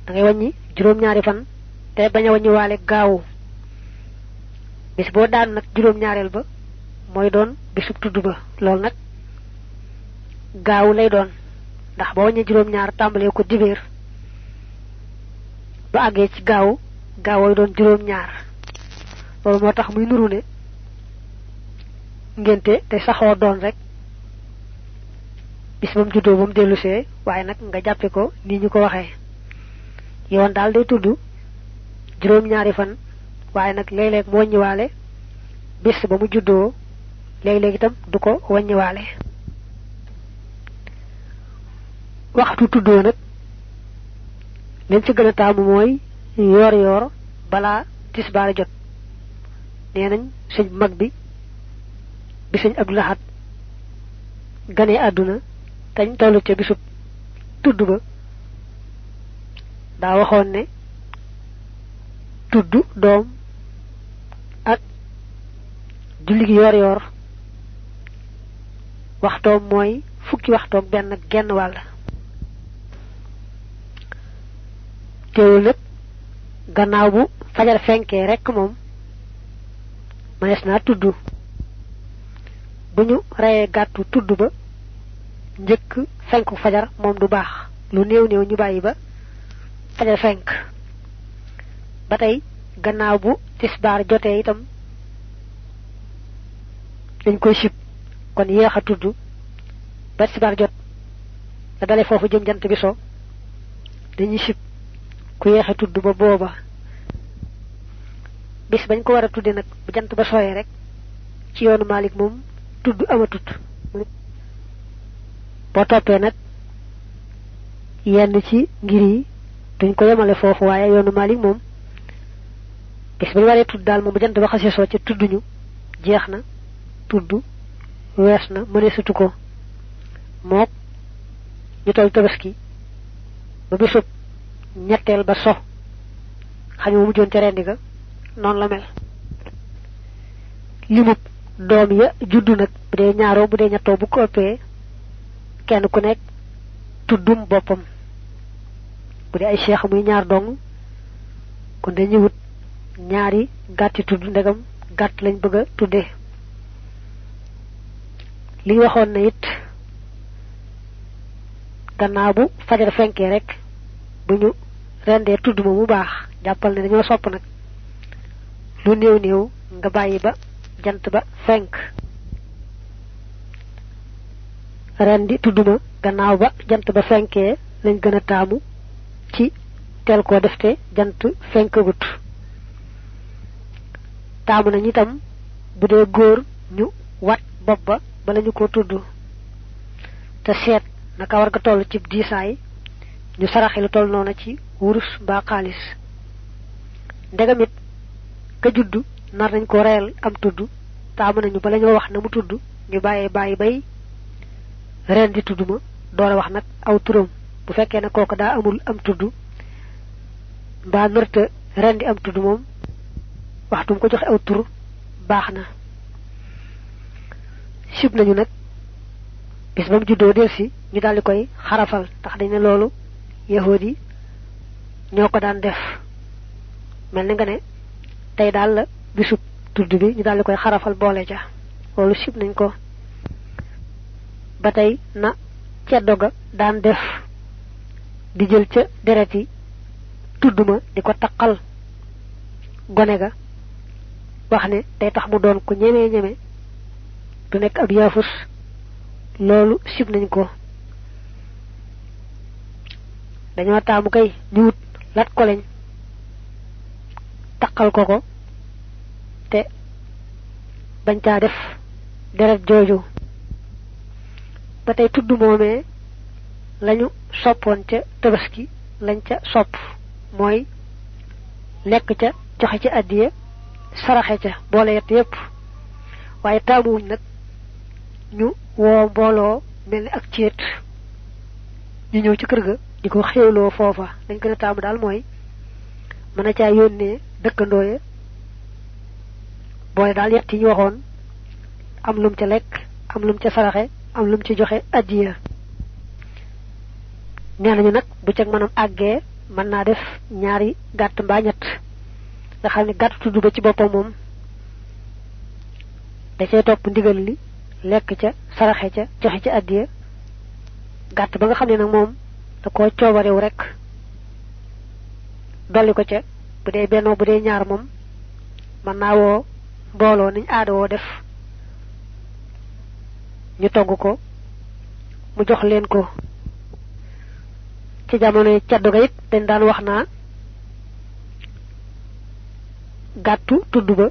da ngay wañi juroom ñaari fan te baña wañi walé gaaw bis bo daan nak juroom ñaarel ba moy doon bisu tuddu ba lool nak gaaw lay doon ndax bo wañi juroom ñaar tambalé ko dibéer ba agé ci gaaw gaaway doon juroom ñaar lool motax muy nuru ne ngenté te saxo doon rek bis bam juddo bam delusé waye nak nga jappé ko ni ñu ko waxé yoon dal day tuddu juroom ñaari fan waye nak lélé mo wañi walé bis ba mu juddo lélé itam du ko wañi walé waxtu tuddo nak len ci gëna taamu moy yor yor bala tisbar jot nenañ señ mag bi señ abdullah gané aduna tañ tollu ci bisub tuddu ba da waxon ne tuddu dom ak julli yor yor waxto moy fukki waxto ben genn wal teewul nak gannaaw bu fajar fenké rek mom manes na tuddu buñu rayé gattu tuddu ba ñeuk fenku fajar mom du bax lu neew neew ñu bayyi ba fajar fenk batay gannaaw bu tisbar joté itam dañ koy sip kon yeexa tuddu ba tisbar jot da dalé fofu jëm jant bi so dañuy sip ku yeexa tuddu ba boba bis bañ ko wara tuddé nak bu jant ba soyé rek ci yoonu malik mom tuddu amatut bo topé nak yenn ci ngir yi duñ ko yemalé fofu waye yoonu malik mom bis bañ waré tudd dal mom bu jant ba xassé so ci tudduñu jeexna tuddu wessna mëne sutu ko mok ñu tol tabaski ba bisub ñettel ba so xañu mu joon ci rendi ga non la mel limub doom ya juddu nak bu dé ñaaro bu dé ñetto bu ko ëppé kenn ku nek tuddum bopam bu dé ay cheikh muy ñaar dong kon dañuy wut ñaari gatti tuddu ndegam gatt lañ bëgga tuddé li waxon na it gannaaw bu fajar fenké rek buñu rendé tuddu mu baax jappal né dañoo sopp nak lu neew neew nga bayyi ba jant ba fenk rendi tudduma gannaaw ba jant ba fenké lañ gëna taamu ci tel ko defté jant fenkagut taamu nañ itam bu dé goor ñu wat bopp ba bala ñu ko tuddu te seet naka war ga toll ci diisaay ñu saraxé lu toll noona ci wurus ba xaalis ndegamit ka juddu nar nañ ko reel am tuddu taamu nañu bala ñu wax na mu tuddu ñu bayé bay ren di tudduma doora wax nak aw turam bu fekkee ne kooku daa amul am tuddu mbaa nërta ren di am tuddu moom waxtum ko joxe aw tur baax na sib nañu nag bis bam juddoo del si ñu daldi koy xarafal tax dañ ne loolu yahudi ñoo ko daan def mel ni nga ne tey daal la bisub tudd bi ñu daldi koy xarafal boole ja loolu sib nañ ko ba tey na ceddo ga daan def di jël ca deret yi tudduma di ko taqal gone ga wax ne day tax mu doon ko ñeme du nekk ab yaafus loolu sib nañ ko dañoo taamu kay ñu wut lat ko lañ taqal ko te bañ caa def deret jooju ba tey tudd moomee lañu soppoon ca tabaski lañ ca sopp mooy lekk ca joxe ci addiya saraxe ca boole yett yépp waaye taamuwuñ nag ñu woo mbooloo mel ni ak ceet ñu ñëw ci kër ga di ko xéewloo foofa dañ gën a taamu daal mooy mën a caa yónnee dëkkandoo ya boole daal yett yi ñu waxoon am lum ca lekk am lum ca saraxe am lum ci joxe adiya nenañu nak bu ci manam agge man na def ñaari gatt mba ñett nga xamni gatt tuddu ba ci bopam mom da cey top ndigal li lek ca saraxe ca joxe ci adiya gatt ba nga xamni nak mom da ko ciobarew rek dolli ko ca bu dee benno bu dee ñaar mom man na wo mbolo niñ aada wo def ñu togg ko mu jox leen ko ci jamono ciaddu ga it dañ daan wax naa gàttu tuddu ba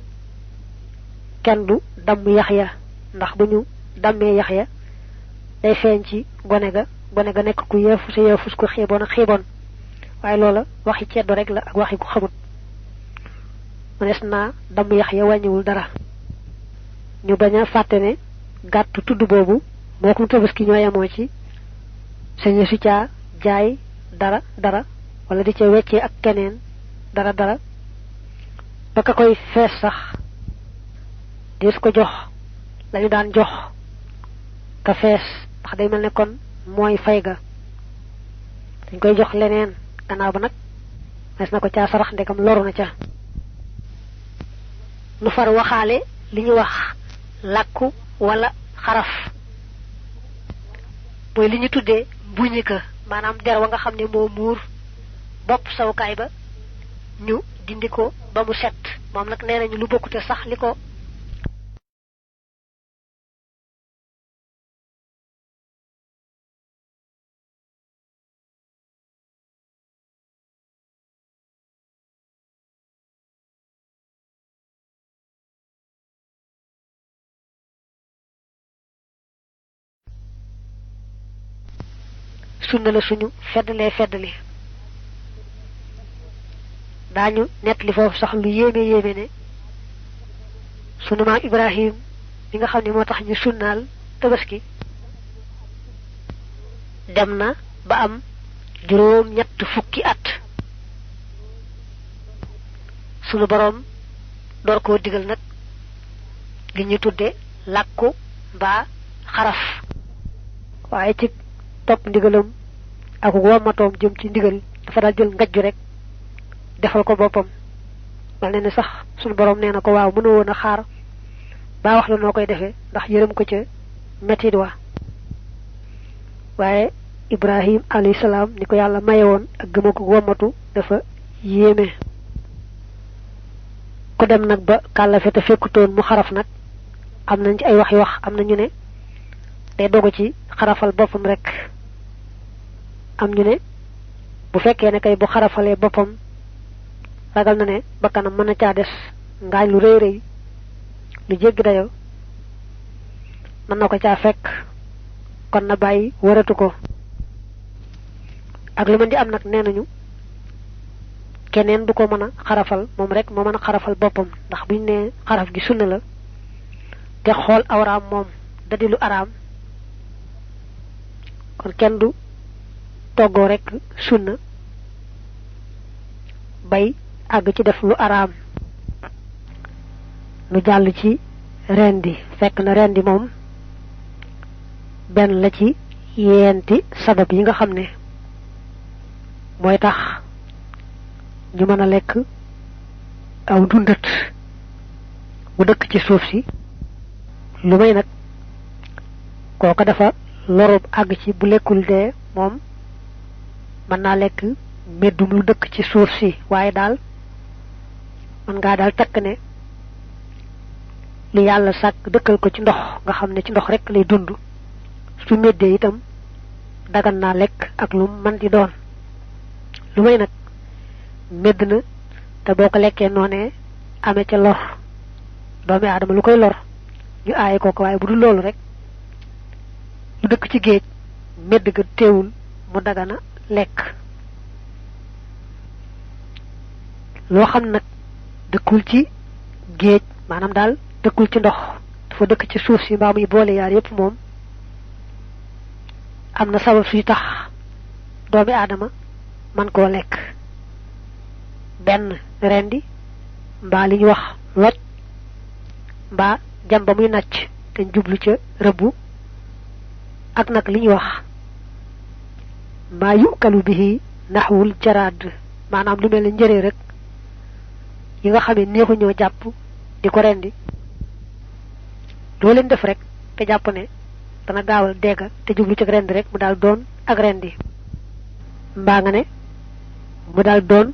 kenn du damm yaxya ndax bu ñu dammee yaxya day feeñ ci gone ga nekk ku yeefu sa yeefus ko xiiboon waaye loola waxi ceddo rek la ak waxi ku xamut manes naa damm yaxya wàññiwul dara ñu bañ a fàtte ne gàttu tudd boobu moo ko tabaski ñoo yemoo ci sañe su caa jaay dara wala di ca weccee ak keneen dara ba ka koy fees sax dis ko jox lañu daan jox ka fees ndax day mel ne kon mooy fay ga dañ koy jox leneen gannaaw ba nag mes na ko caa sarax ndekam loru na ca nu far waxaale li ñu wax làkku wala xaraf mooy li ñu tuddee buñika maanaam der wa nga xam ne moo muur bopp sawukaay ba ñu dindi ko ba mu set moom nag nee nañu lu bokkute sax li ko sunna la suñu feddali dañu net li fofu sax lu yéeme ne sunu maam Ibrahim bi nga xamni motax ñu sunnal tabaski dem na ba am juroom ñett fukki at sunu borom door ko digal nak li ñu tudde lakku ba xaraf waye ci top ndigalam ak womatom jëm ci ndigal dafa dal jël ngajju rek defal ko bopam wal ne sax sunu borom neena ko waaw mëno wona xaar ba wax la nokoy defé ndax yërem ko ci metti wa waye Ibrahim alayhi salam niko yalla mayewon ak gëma ko womatu dafa yéme ko dem nak ba kala fete fekuton mu xaraf nak am nañ ci ay wax am nañu ne day dogo ci xarafal bopam rek am ñu ne bu fekkee ne kay bu xarafalee boppam ragal na ne bakkanam mën na caa des ngaañ lu rëy lu jéggi dayo mën na ko caa fekk kon na bàyyi waratu ko ak lu mën di am nag nee nañu keneen du ko mën a xarafal moom rek moo mën a xarafal boppam ndax buñ ne xaraf gi sunna la te xool awraam moom dadi lu araam kon kenn du togo rek sunna bay ag ci def lu aram lu jall ci rendi fekk na rendi mom ben la ci yenti sabab yi nga xamne moy tax ñu mëna lek aw dundat bu dëkk ci suuf si lu may nak koko dafa lorob ag ci bu lekul de mom man na lek medum lu dëkk ci suuf si waaye daal man nga daal takk ne li yàlla sàkk dëkkal ko ci ndox nga xam ne ci ndox rek lay dund su meddee itam dagan naa lekk ak lu man di doon lu may nag medd na te boo ko lekkee noonee amee ca lor doomi aadama lu koy lor ñu aaye ko waaye bu dul loolu rek lu dëkk ci géej medd ga teewul mu dagana lek lo xam nak dekkul ci geej manam dal dekkul ci ndox dafa dekk ci suuf si ba muy boole yaar yépp moom amna sabab suy tax doomi adama man ko lek ben rendi mba liñ wax loj mba jamba muy nacc te jublu ca rebu ak nag li ñuy wax maa yukalu bihi naxwul jaraad maanaam lu mel ne njëree rek yi nga xamee neexu ñoo jàpp di ko rendi doo leen def rek te jàpp ne dana gaawal deega te jublu ci rendi rek mu daal doon ak rendi mbaa nga ne mu daal doon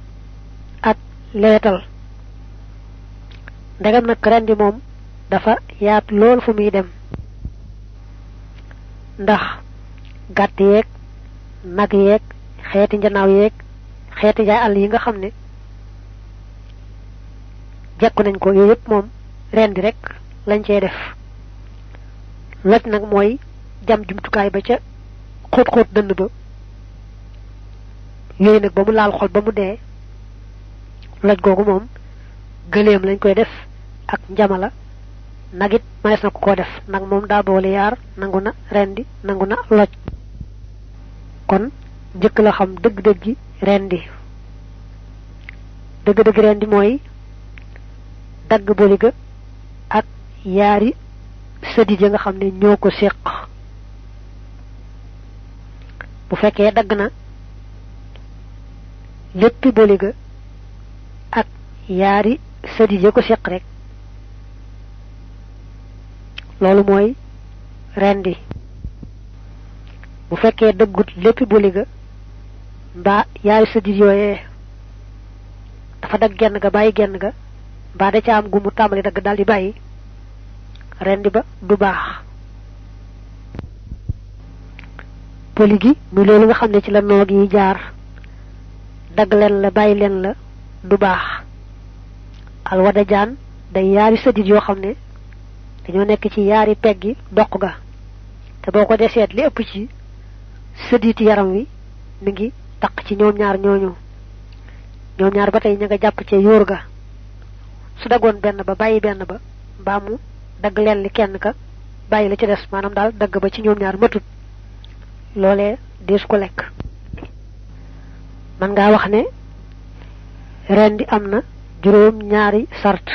ak lewetal ndegam nag rendi moom dafa yaat lool fu muy dem ndax gàtt yeeg nag yeeg xeeti njanaaw yeeg xeeti jaay àll yi nga xam ne jekku nañ ko yooyu yëpp moom rendi rek lañ cey def loj nag mooy jam jumtukaay ba ca xóot dënd ba yooyu nag ba mu laal xol ba mu dee loj googu moom gëléem lañ koy def ak njamala nagit manes na ko def nag moom daa boole yaar nangu na rendi nangu na loj kon njëkk la xam dëgg-dëggi rendi dëgg-dëggi rendi mooy dagg boliga ak yaari sëdit ya nga xam ne ñoo ko séq bu fekkee dagg na léppi boliga ak yaari sëdit ya ko séq rek loolu mooy rendi bu fekkee dëggut léppi boliga mbaa yaari sëdit yooyee dafa dagg genn ga bàyyi genn ga mbaa da ca am gu mu tàmbali dagg daal di bàyyi rendi ba du baax poli gi muy loolu nga xam ne ci la noog yi jaar dagg leen la bàyyi leen la du baax alwada jaan day yaari sëdit yoo xam ne dañoo nekk ci yaari peggi doq ga te boo ko deseet li ëpp ci sëditi yaram wi mi ngi taq ci ñoom ñaar ñooñu ñoom ñaar ba tey ña nga jàpp ci yóor ga su daggoon benn ba bàyyi benn ba mbaa mu dagg leen li kenn ka bàyyi la ci des maanaam daal dagg ba ci ñoom ñaar matut loolee deesu ko lekk man ngaa wax ne rendi am na juróom ñaari sart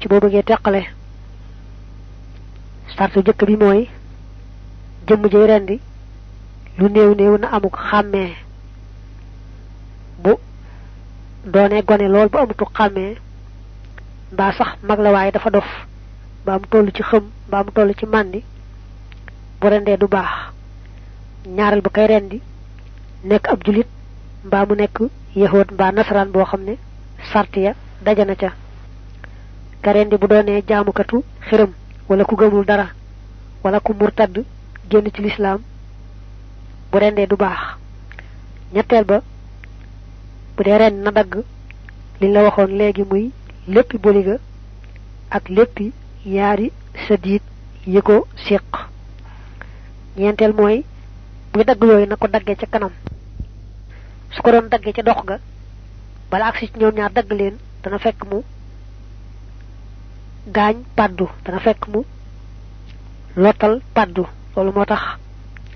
ci boo bëggee teqale sartu jëkk bi mooy jëmm jëy rendi lu néew na amuk xàmmee bu doone gone lool bu amutu xàmmee mbaa sax mag la waaye dafa dof mbaa mu toll ci xëm mbaa mu toll ci màndi bu rendee du baax ñaareel ba kay rendi nekk ab julit mbaa mu nekk yahood mbaa nasaraan boo xam ne sart ya dajana ca ka rendi bu doonee jaamukatu xërëm wala ku gëmul dara wala ku murtad génn ci lislaam bu rendee du baax ñetteel ba bu dee rend na dagg liñ la waxoon léegi muy léppi boliga ak léppi yaari sëddiit yi ko séq ñeenteel mooy buy dagg yooyu na ko daggee ca kanam su ko doon daggee ca dox ga bala agsi ci ñoom ñaar dagg leen dana fekk mu gaañ paddu dana fekk mu lottal paddu loolu moo tax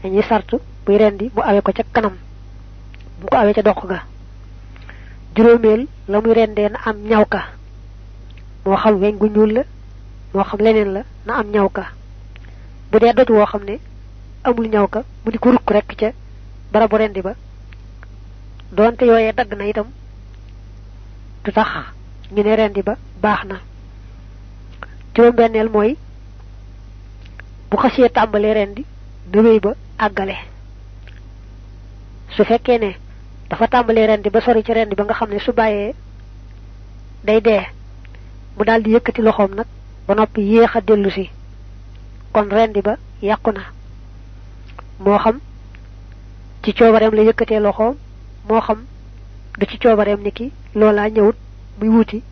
dañuy sart buy rendi mu awee ko ca kanam bu ko awee ca dox ga juróomeel la muy rendee na am ñaw ka moo xam weñ gu ñuul la moo xam leneen la na am ñaw ka bu dee doj woo xam ne amul ñaw ka mu di ko rukk rekk ca barabu rendi ba doonte yooyee dagg na itam du tax ñu ne rendi ba baax na juróom-benneel mooy bu xasee tàmbalee rendi na wéy ba àggale su fekkee ne dafa tàmbalee rendi ba sori ci rendi ba nga xam ne su bàyyee day dee mu daal di yëkkati loxoom nag ba noppi yéex a dellu si kon rendi ba yàqu na moo xam ci coobareem la yëkkatee loxoom moo xam du ci coobareem ni ki loolaa ñëwut muy wuti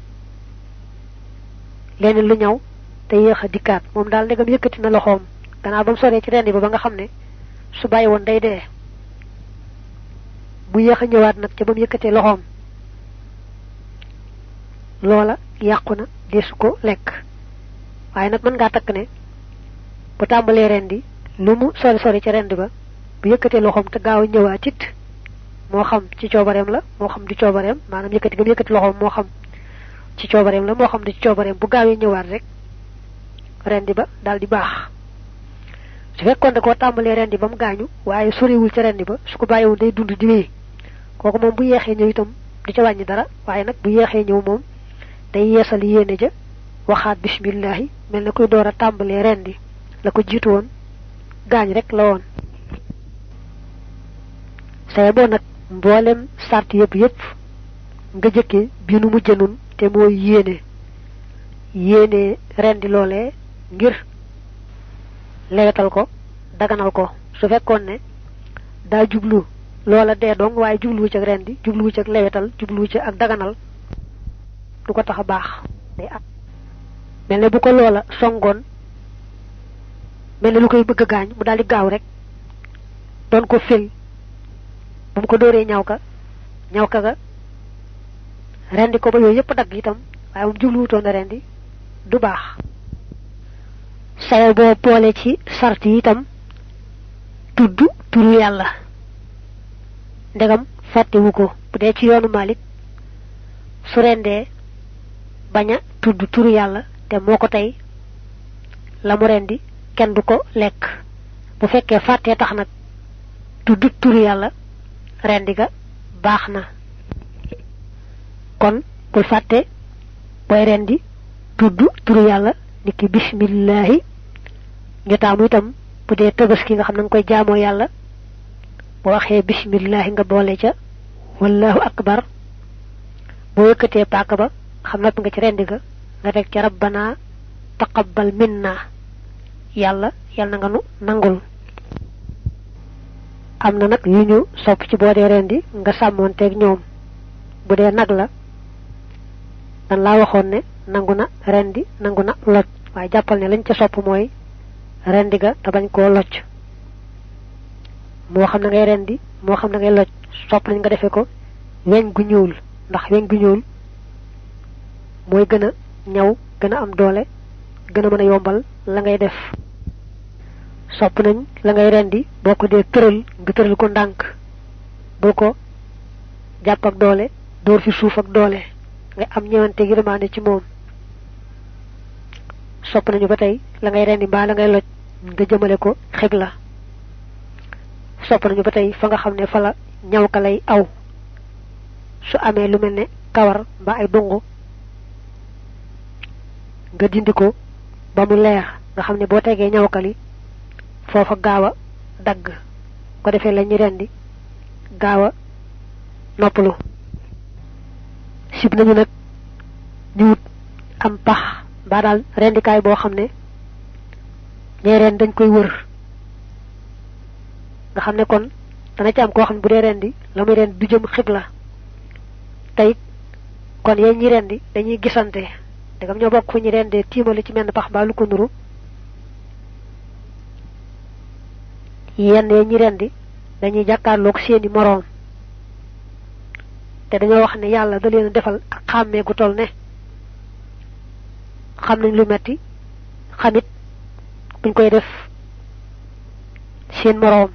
leneen lu ñëw te yéex a dikkaat moom daal ndegam yëkkati na loxoom gannaaw ba mu soree ci rendi ba nga xam ne su bàyyi woon day dee bu yéex a ñëwaat nag ca ba mu yëkkatee loxoom loola yàqu na desu ko lekk waaye nag mën ngaa takk ne bu tàmbalee rendi lu mu sori ci rendi ba bu yëkkatee loxoom te gaaw a ñëwaat it moo xam ci coobareem la moo xam di coobareem maanaam yëkkati ga mu yëkkati loxoom moo xam ci coobareem la moo xam di ci coobareem bu gaawee ñëwaat rek rendi ba daal di baax su fekkoon da koo tàmbalee rendi ba mu gaañu waaye soriwul ca rendi ba su ko bàyyiwoon day dund di wéy kooku moom bu yeexee ñëw itam du ca wàññi dara waaye nag bu yeexee ñëw moom day yeesal yéene ja waxaat bismillahi mel na koy door a tàmbalee rendi la ko jiitu woon gaañ rek la woon saye boo nag mboolem sart yépp nga jëkke bi nu mujjë nun te mooy yéene rendi loolee ngir lewetal ko daganal ko su fekkoon ne daa jublu loola dee dong waaye jubluwu ci ak rendi jubluwu ci ak lewetal jubluwu ci ak daganal du ko tax a baax day am mel ne bu ko loola songoon mel ne lu koy bëgg a gaañ mu daal di gaaw rek doon ko fel bu mu ko dóoree ñaw ka ga rendi ko ba yooyu yëpp dagg itam waaye moom jubluwutoon a rendi du baax saye boo boole ci sart yi itam tudd turu yàlla ndegam fàttewu ko bu dee ci yoonu Malik su rendee bañ a tudd turu yàlla te moo ko tey la mu rendi kenn du ko lekk bu fekkee fàttee tax nag tudd turu yàlla rendi ga baax na kon bul fàtte booy rendi tudd turu yàlla niki bismillahi ñu taamu itam bu dee tabaski nga xam na nga koy jaamoo yàlla boo waxee bismillahi nga boole ca wallahu akbar boo yëkkatee paaka ba xam noppi nga ci rendi ga nga teg ca rabbana taqabbal minna yàlla na nga nu nangul am na nag yu ñu sopp ci boo dee rendi nga sàmmoonteeg ñoom bu dee nag la dan laa waxoon ne nangu na rendi nangu na loj waaye jàppal ne lañ ca sopp mooy rendi ga te bañ koo loj moo xam na ngay rendi moo xam na ngay loj sopp nañ nga defee ko weñ gu ñuul ndax weñ gu ñuul mooy gën a ñaw gën a am doole gën a mën a yombal la ngay def sopp nañ la ngay rendi boo ko dee tëral nga tëral ko ndànk boo ko jàpp ak doole dóor fi suuf ak doole nga am ñëwante yërmande ci moom sopp nañu ba tey la ngay rendi mbaa la ngay loj nga jëmale ko xibla sopp nañu ba tey fa nga xam ne fa la ñaw ka lay aw su amee lu mel ne kawar mbaa ay dungu nga dindi ko ba mu leer nga xam ne boo tegee ñaw ka li foofa gaaw a dagg ko defee la ñu rendi gaaw a noppalu sib nañu nag ñu wut am pax mbaa daal rendikaay boo xam ne ñee ren dañ koy wër nga xam ne kon dana ci am koo xam ne bu dee rendi la muy rendi du jëm xibla tayit kon yéen ñi rendi dañuy gisante dagam ñoo bokk fu ñu rendee tiimale ci menn pax mbaa lu ko nuru yenn yéen ñi rendi dañuy jàkkaarloog seeni moroom te dañoo wax ne yàlla da leen defal ak xàmmee gu toll ne xam nañ lu metti xamit buñ koy def seen moroom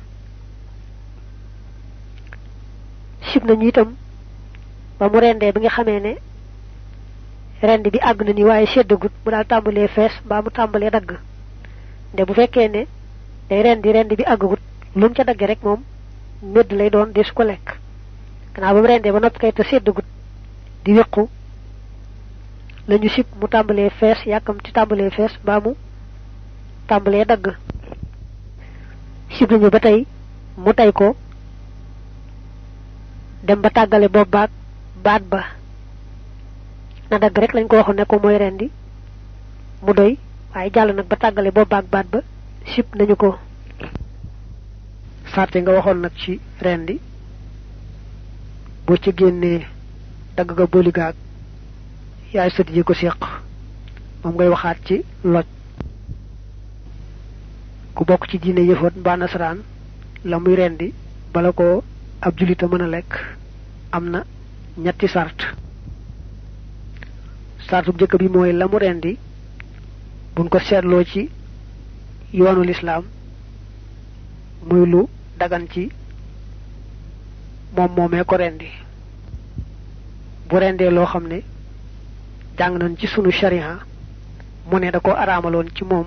sib nañu itam ba mu rendee bi nga xamee ne rendi bi àgg na ni waaye seddagut mu daal tàmbalee fees mbaa mu tàmbalee dagg nde bu fekkee ne day rendi bi àggagut lu mu ca dagge rek moom medd lay doon de su ko lekk gannaaw ba mu rendee ba noppi kay te seddagut di wéqu lañu sib mu tàmbalee fees yàkkam ci tàmbalee fees mbaa mu tàmbalee dagg sib nañu ba tey mu tey ko dem ba tàggale bopp baag baat ba na dagg rek lañ ko waxoon ne ko mooy rendi mu doy waaye jàll nag ba tàggale bopp baag baat ba sib nañu ko sarte nga waxoon nag ci rendi boo ci génnee dagg ga booli gaag yaay sët yi ko séq moom ngay waxaat ci loj ku bokk ci diine yëfoot mbaa nasaraan la muy rendi bala ko ab julita mën a lekk am na ñetti sart sartu bu njëkk bi mooy la mu rendi buñ ko seetloo ci yoonu lislaam muy lu dagan ci moom moomee ko rendi bu rendee loo xam ne jàng nañ ci sunu sharia mu ne da ko araamaloon ci moom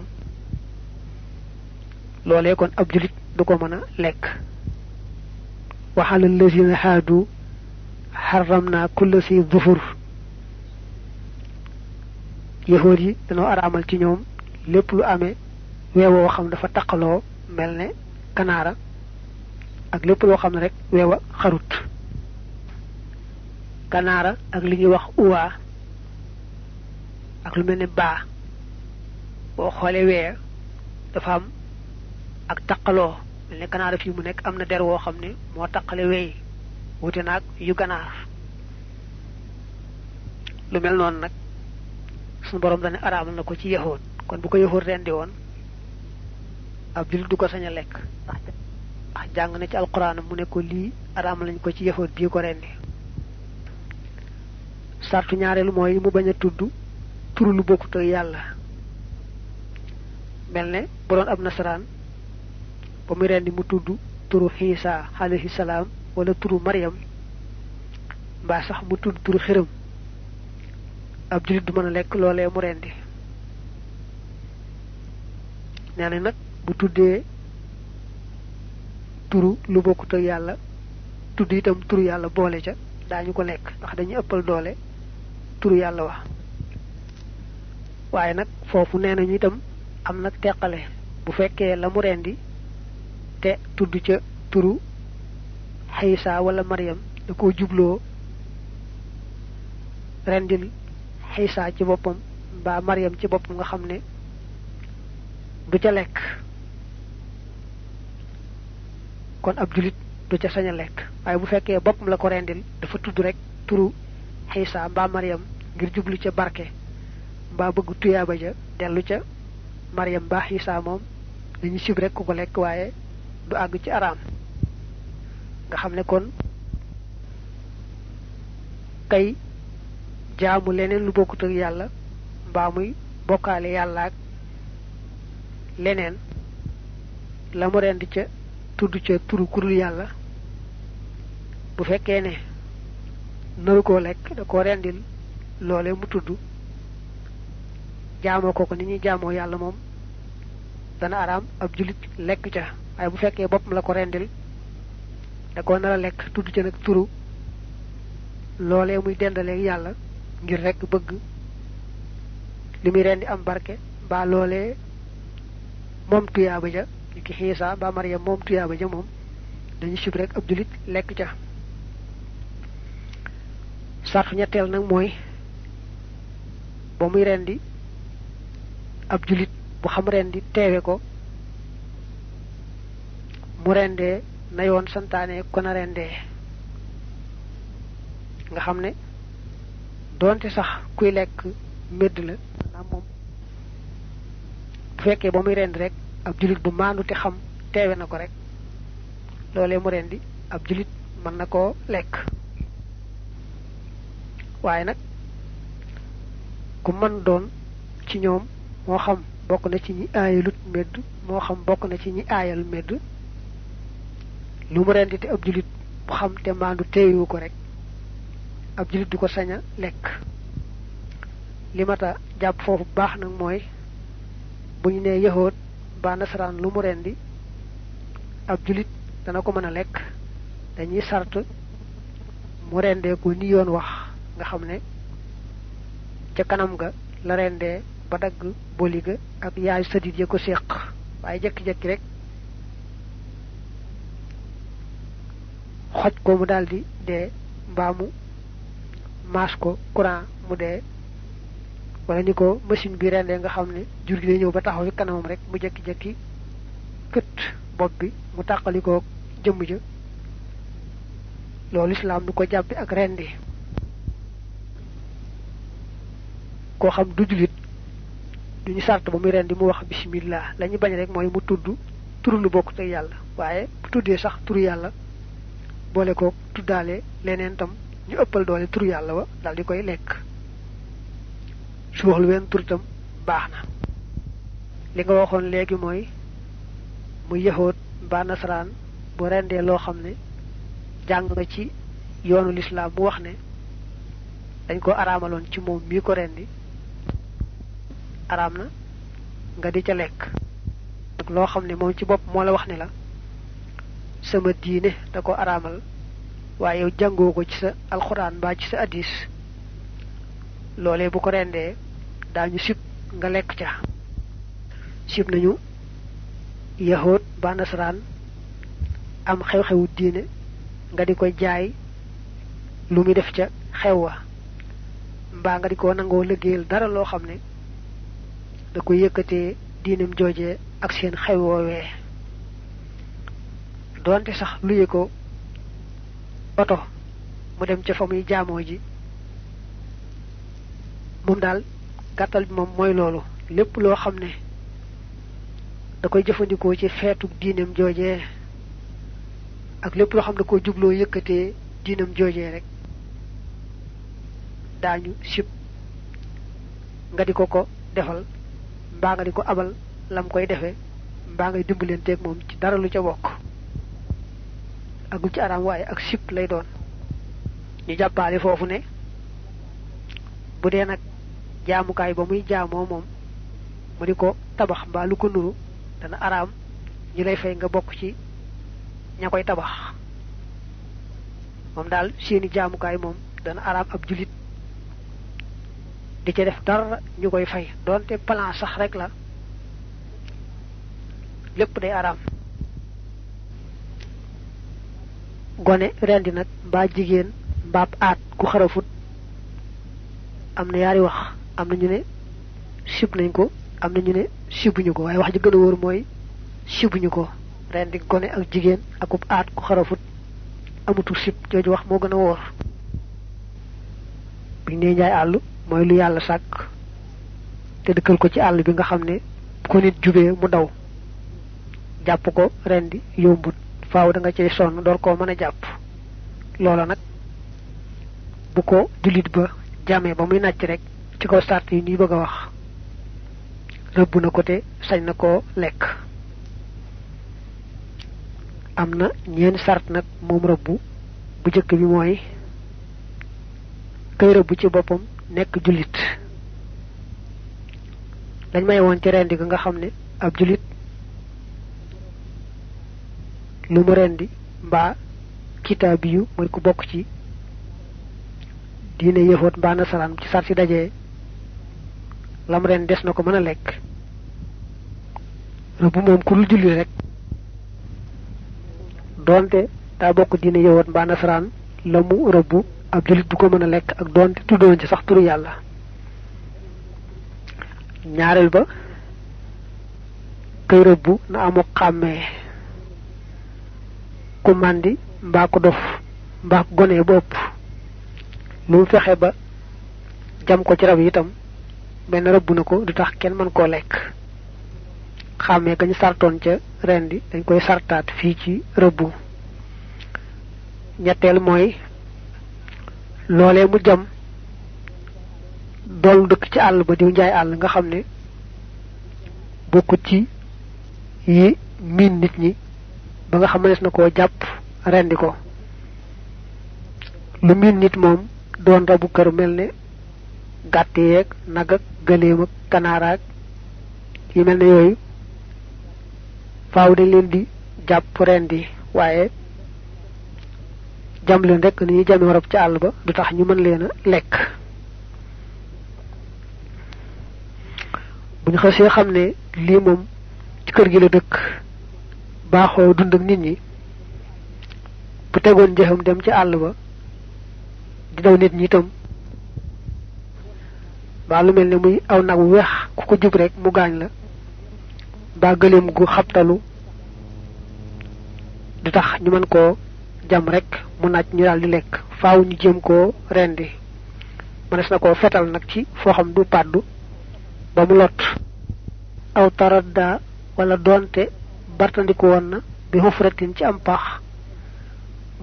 lolé kon ab julit du ko mëna lek wa halal lazina hadu harramna kullu si dhufur yahudi dañu aramal ci ñoom lepp lu amé wéwo xam dafa takalo melne kanara ak lepp lo xam rek wéwa xarut kanara ak li ñuy wax uwa ak lu melne ba bo xolé wé dafa am ak takalo melne kanara fi mu nek amna der wo xamne mo takalé wé wuté nak yu ganar lu mel non nak sun borom dañu aramal nako ci yahud kon bu ko yahud rendi won ab jul du ko saña lek ndax jang na ci alquran mu ne ko li aramal lañ ko ci yahud bi ko rendi sartu ñaarelu moy mu baña tuddu turu lu bokku to yalla melne bu don ab nasran ba mu rendi mu tuddu turu Isa alayhi salam wala turu Maryam ba sax mu tuddu turu xiram ab julit du mëna lek lolé mu rendi néna nak bu tuddé turu lu bokku to yalla tuddu itam turu yalla boole ca dañu ko lek ndax dañu ëppal doole turu yalla wax waye nak fofu néna ñu itam am nak tekkale bu fekke la mu rendi te tuddu ca turu Isa wala Maryam da ko jublo rendil Isa ci bopam ba Maryam ci bopam nga xamne du ca lek kon ab julit du ca saña lek waye bu fekke bopam la ko rendil dafa tuddu rek turu Isa ba Maryam ngir jublu ca barke ba bëgg tuyaba ja delu ca Maryam ba Isa mom dañu sib rek ko lek waye du ag ci aram nga xamne kon kay jaamu leneen lu bokkut ak yalla ba muy bokale yalla ak leneen la mu rendi ca tuddu ca turu kurul yalla bu fekkee ne naru ko lek da ko rendil lolé mu tuddu jaamo ko ni ñi jaamo yalla mom dana aram ab julit lek ca ay bu fekkee bopam la ko rendil da ko nara lek tuddu ca nak turu lolé muy dendale yalla ngir rek bëgg limi rendi am barke ba lolé mom tuyaba ja ki Isa ba Maryam mom tuyaba ja mom dañu sib rek ab julit lek ca sartu ñettel nak moy bo muy rendi ab julit bu xam rendi téwé ko mu rendé na yoon santané ko na rendé nga xamné donte sax kuy lek med la na mom bu fekkee ba muy rend rek ab julit bu maandu te xam teewe na ko rek loolee mu rendi ab julit mën na koo lekk waaye nag ku mën doon ci ñoom moo xam bokk na ci ñi aayalut medd moo xam bokk na ci ñi aayal medd lu mu rendi te ab julit bu xam te maandu teewu ko rek ab julit du ko saña lekk limata jàpp foofu baax nag mooy bu ñu nee yahood ba nasaraan lu mu rendi ab julit dana ko mën a lekk dañuy sart mu rendee ko ni yoon wax nga xam ne ca kanam ga la rendee ba dagg boli ga ak yaay sadit ya ko séq waaye jekki-jekki rek xoj ko mu daldi dee mbaa mu maas ko courant mu dee wala ni ko machine bi rendee nga xam ne jur gi day ñëw ba taxaw ci kanamam rek mu jekki-jekki kët bopp bi mu tàqalikoo jëmm ja loolu islam du ko jàppi ak rendi koo xam du julit duñu sart ba muy rendi mu wax bismillah lañu bañ rek mooy mu tudd turu lu bokk te yàlla waaye bu tuddee sax turu yàlla boole ko tuddaale leneen tam ñu ëppal doole turu yàlla wa dal di koy lekk su wax lu wenn tur tam baax na li nga waxoon léegi mooy mu yahood ba nasaraan bu rendee loo xam ne jàng nga ci yoonu l'islam mu wax ne dañ ko araamaloon ci moom mii ko rendi araam na nga di ca lekk nak lo xamne mom ci bop mo la wax ne la sama diine da ko aramal waye yow jango ko ci sa alquran ba ci sa hadith lolé bu ko rendé dañu sip nga lek ca sip nañu yahud ba nasran am xew-xewu diine nga di koy jaay lu mi def ca xewwa mba nga di ko nango liggéeyal dara loo xam ne da koy yëkkatee diinam jooje ak seen xew woowee doonte sax luye ko oto mu dem ca fa muy jaamoo ji moom daal gàttal bi moom mooy loolu lépp loo xam ne da koy jëfandikoo ci feetu diinam jooje ak lépp loo xam ne ko jubloo yëkkatee diinam jooje rek dañu sip nga di ko defal mbaa nga di ko abal lam koy defee mbaa ngay dimbalenteeg moom ci dara lu ca bokk agul ci aram waaye ak sip lay doon ñu jàppaale foofu ne bu dee nag jaamukaay ba muy jaamoo moom mu di ko tabax mbaa lu ko nuru dana aram ñu lay fay nga bokk ci ña koy tabax moom daal seeni jaamukaay moom dana aram ab julit di ci def dara ñu koy fay donte plan sax rek la lépp day aram gone rendi nag mbaa jigéen mbaab aat ku xarafut am na yaari wax am na ñu ne sib nañ ko am na ñu ne sibuñu ko waaye wax ji gën a wóor mooy sibuñu ko rendi gone ak jigéen akub aat ku xarafut amutul sib jooju wax moo gën a wóor biñ ne njaay àllu mooy lu yàlla sàkk te dëkkal ko ci àll bi nga xam ne ko nit jubee mu daw jàpp ko rendi yombut faaw da nga cey sonn door koo mën a jàpp loola nag bu ko julit ba jamee ba muy nàcc rek ci kaw sart yi ñuy bëgg a wax rëbb na ko te sañ na koo lekk am na ñeen sart nag moom rëbbu bu jëkk bi mooy kay rëbb ci boppam nekk julit dañ may woon ci rendi nga xam ne ab julit lu mu rendi mbaa kitaabiyu mooy ku bokk ci diine yëfoot mbaa nasaraan ci sar si dajee lam ren des na ko mën a lekk rëbb moom ku dul julli rek doonte daa bokk diine yëfoot mbaa nasaraan la mu rëbb ab julit du ko mën a lekk ak doonte tuddoon ci sax turu yàlla ñaareel ba kay rëbb na amu xàmmee ku mandi mbaa ko dof mbaa gone bopp lu fexe ba jam ko ci rab itam benn rëbb na ko du tax kenn mën koo lekk xàmmee kañu sartoon ca rendi dañ koy sartaat fii ci rëbb ñetteel mooy loolee mu jam dool dëkk ci àll ba diw njaay àll nga xam ne bokkut ci yi miin nit ñi ba nga xam ne na koo jàpp rendi ko lu miin nit moom doon rabu kër mel ne gàtt yeeg nag ak gëléem ak kanaaraak yi mel ne yooyu faaw dañ leen di jàpp rendi waaye jam leen rek ni ñuy jame warab ci àll ba du tax ñu mën leen a lekk bu ñu xasee xam ne lii moom ci kër gi la dëkk baaxoo dund ak nit ñi bu tegoon njëxam dem ci àll ba di daw nit ñi itam ba lu mel ne muy aw nag wu weex ku ko jub rek mu gaañ la ba gëleem gu xabtalu du tax ñu mën koo jam rek mu naaj ñu daal di lekk faaw ñu jéem koo rendi mënees na koo fetal nag ci foo xam du pàddu ba mu lot aw taradda wala doonte bartandiku woon na bi xufratin ci am pax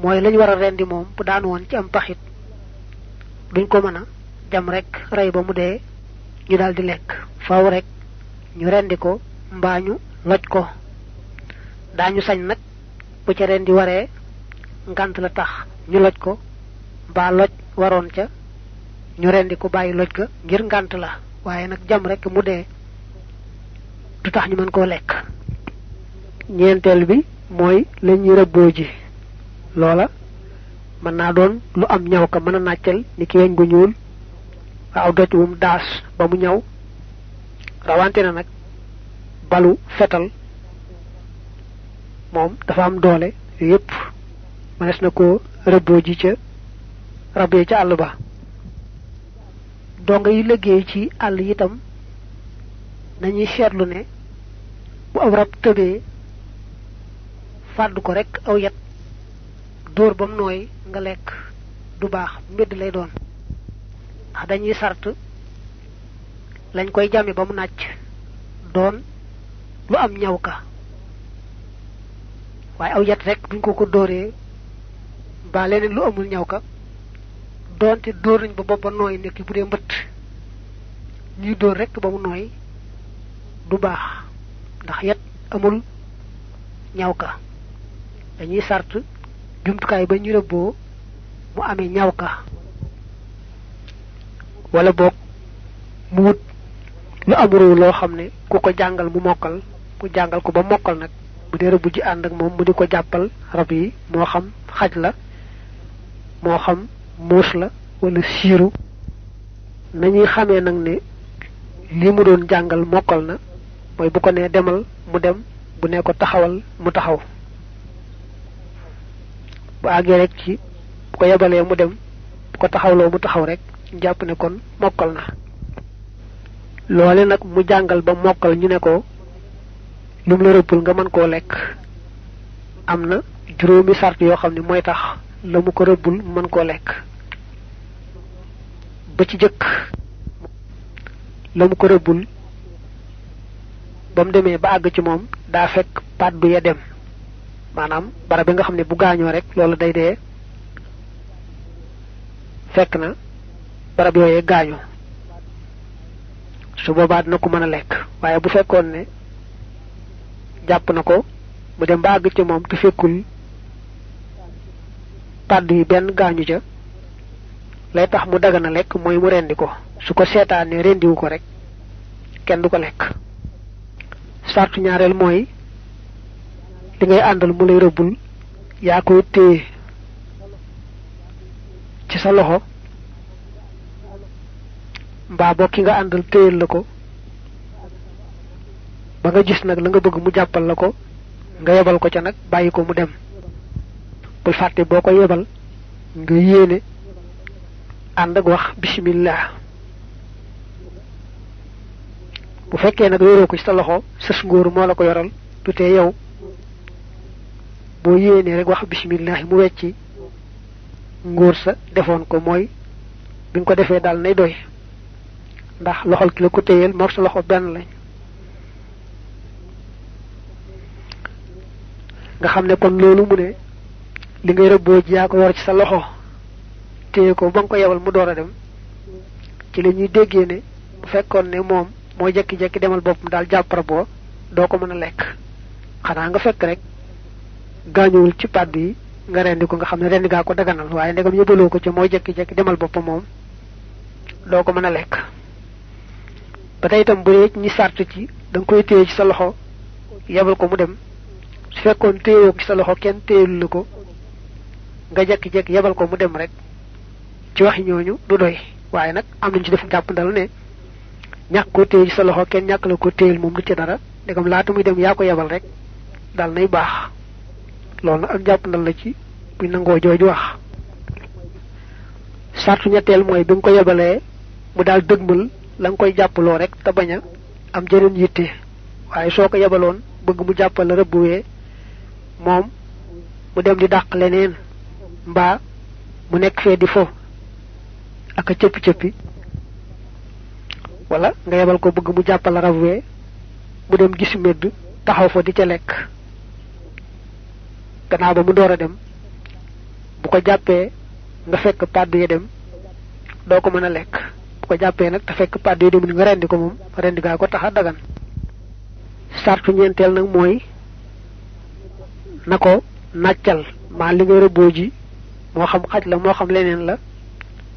mooy lañ war a rendi moom bu daan woon ci am paxit duñ ko mën a jam rek rey ba mu dee ñu daal di lekk faaw rek ñu rendi ko mbaa ñu loj ko daañu sañ nag bu ca rendi waree ngant la tax ñu loj ko mbaa loj waroon ca ñu rendi ko bàyyi loj ga ngir ngant la waaye nag jam rek mu dee du tax ñu mën koo lekk ñentel bi moy lañuy rëbboo ji loola mën naa doon lu am ñaw ka mën a nàccal ni ki weñ gu ñuul aw doj wum daas ba mu ñaw rawante na nag balu fetal moom dafa am doole yépp mënees na ko rëbboo ji ca rabee ca àll ba donga yi liggéey ci àll itam nañuy seetlu ne bu aw rab tëbee fàdd ko rek aw yat dóor bam nooy nga lekk du baax mbedd lay doon ndax dañuy sart lañ koy jàmme ba mu nàcc doon lu am ñaw ka waaye aw yat rek buñ ko dóoree mbaa leneen lu amul ñaw ka doonte dóor nañ ba boppa nooy nekk bu dee mbëtt ñuy dóor rek ba mu nooy du baax ndax yat amul ñaw ka dañuy sart jumtukaay ba ñu rëbboo mu amee ñaw ka wala boog mu wut lu amuru loo xam ne ku ko jàngal mu mokkal mu jàngal ko ba mokkal nag bu dee rëbb ji ànd ak moom mu di ko jàppal rab yi moo xam xaj la moo xam muus la wala siiru nañuy xamee nag ne li mu doon jàngal mokkal na mooy bu ko nee demal mu dem bu ne ko taxawal mu taxaw bu àggee rek ci bu ko yebalee mu dem bu ko taxawloo mu taxaw rek jàpp ne kon mokkal na loole nag mu jàngal ba mokkal ñu ne ko lum la rëbbul nga mën koo lekk am na juróomi sart yoo xam ne mooy tax la mu ko rëbbul mën koo lekk ba ci jëkk la mu ko rëbbul ba mu demee ba àgg ci moom daa fekk pàddu ya dem maanaam barab bi nga xam ne bu gaañoo rek loolu day dee fekk na barab yooyee gaañu su boobaa dina ko mën a lekk waaye bu fekkoon ne jàpp na ko mu dem ba àgg ci moom te fekkul pàddu yi benn gaañu ca lay tax mu dagana lekk mooy mu rendi ko su ko seetaanee rendiwu ko rek kenn du ko lekk sartu ñaareel mooy li ngay àndal mu lay rëbbul yaa koy téye ci sa loxo mbaa bokki nga àndal téyel la ko ba nga gis nag la nga bëgg mu jàppal la ko nga yebal ko ca nag bàyyi ko mu dem bul fàtte boo ko yebal nga yéene ànd ak wax bismillah bu fekkee nag yoroo ko ci sa loxo sës ngóor moo la ko yoral du tee yow boo yéenee rek wax bismillah mu wecci ngóor sa defoon ko mooy bi nga ko defee daal nay doy ndax loxol ki la ko téyel mook sa loxo benn lañ nga xam ne kon loolu mu ne li ngay rëbboo ji yaa ko yor ci sa loxo téye ko ba nga ko yebal mu door a dem ci la ñuy déggee ne bu fekkoon ne moom moo jekki-jekki demal boppam daal jàppara boo doo ko mën a lekk xanaa nga fekk rek gaañuwul ci pàddu yi nga rendi ko nga xam ne rendi gaa ko daganal waaye ndegam yëbaloo ko ci moo jekki-jekki demal boppam moom doo ko mën a lekk ba tey itam bu dee ñi sart ci da nga koy téye ci sa loxo yebal ko mu dem su fekkoon téyewoo ci sa loxo kenn téyelu la ko nga jekki-jekki yebal ko mu dem rek ci waxi ñooñu du doy waaye nag am nañ ci def jàpp ndal ne ñàkk ko téye ci sa loxo kenn ñàkk la ko téyel moom du ci dara ndegam laata muy dem yaa ko yebal rek dal nay baax loolu nag ak jàpp ndal la ci buñ nangoo jooju wax sartu ñetteel mooy bi nga ko yebalee mu daal dëgmal la nga koy jàppaloo rek te bañ a am jëriñ yitte waaye soo ko yebaloon bëgg mu jàppal la rëbbuwee moom mu dem di dàq leneen mbaa mu nekk fee di fo ak a cëppi-cëppi wala nga yebal ko bëgg mu jàppal la rabwee mu dem gis medd taxaw fa di ca lekk gannaaw ba mu door a dem bu ko jàppee nga fekk pàddu yi dem doo ko mën a lekk bu ko jàppee nag te fekk pàddu yi dem nga rendi ko moom rendi gaa ko tax a dagan sartu ñeenteel nag mooy na ko nàccal maa li ngay rëbboo ji moo xam xaj la moo xam leneen la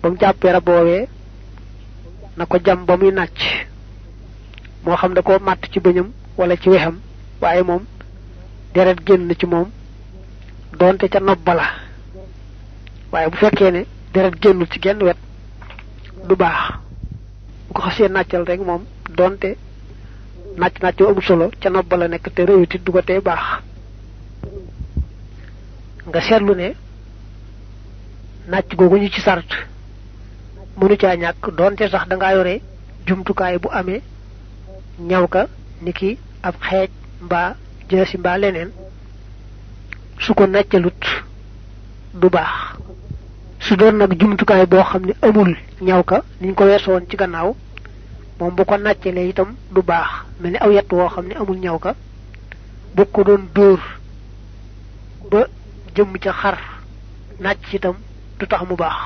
ba mu jàppee rab woowee na ko jam ba muy nàcc moo xam da koo màtt ci bëñam wala ci wexam waaye moom deret génn ci moom doonte ca nopp la waaye bu fekkee ne deret génnul ci genn wet du baax bu ko xasee nàccal rek moom doonte nàcc amul solo ca nopp la nekk te réewutit du ko tee baax nga seetlu ne nàcc googu ñu ci sart mënu caa ñàkk doonte sax dangaa yore jumtukaay bu amee ñaw ka niki ab xeej mbaa jësi mbaa leneen su ko nàccalut du baax su doon nag jumtukaay boo xam ne amul ñaw ka niñ ko weesoon ci gannaaw moom bu ko nàccalee itam du baax mel ni aw yett woo xam ne amul ñaw ka bu ko doon dóor ba jëm ca xar nàcc itam du tax mu baax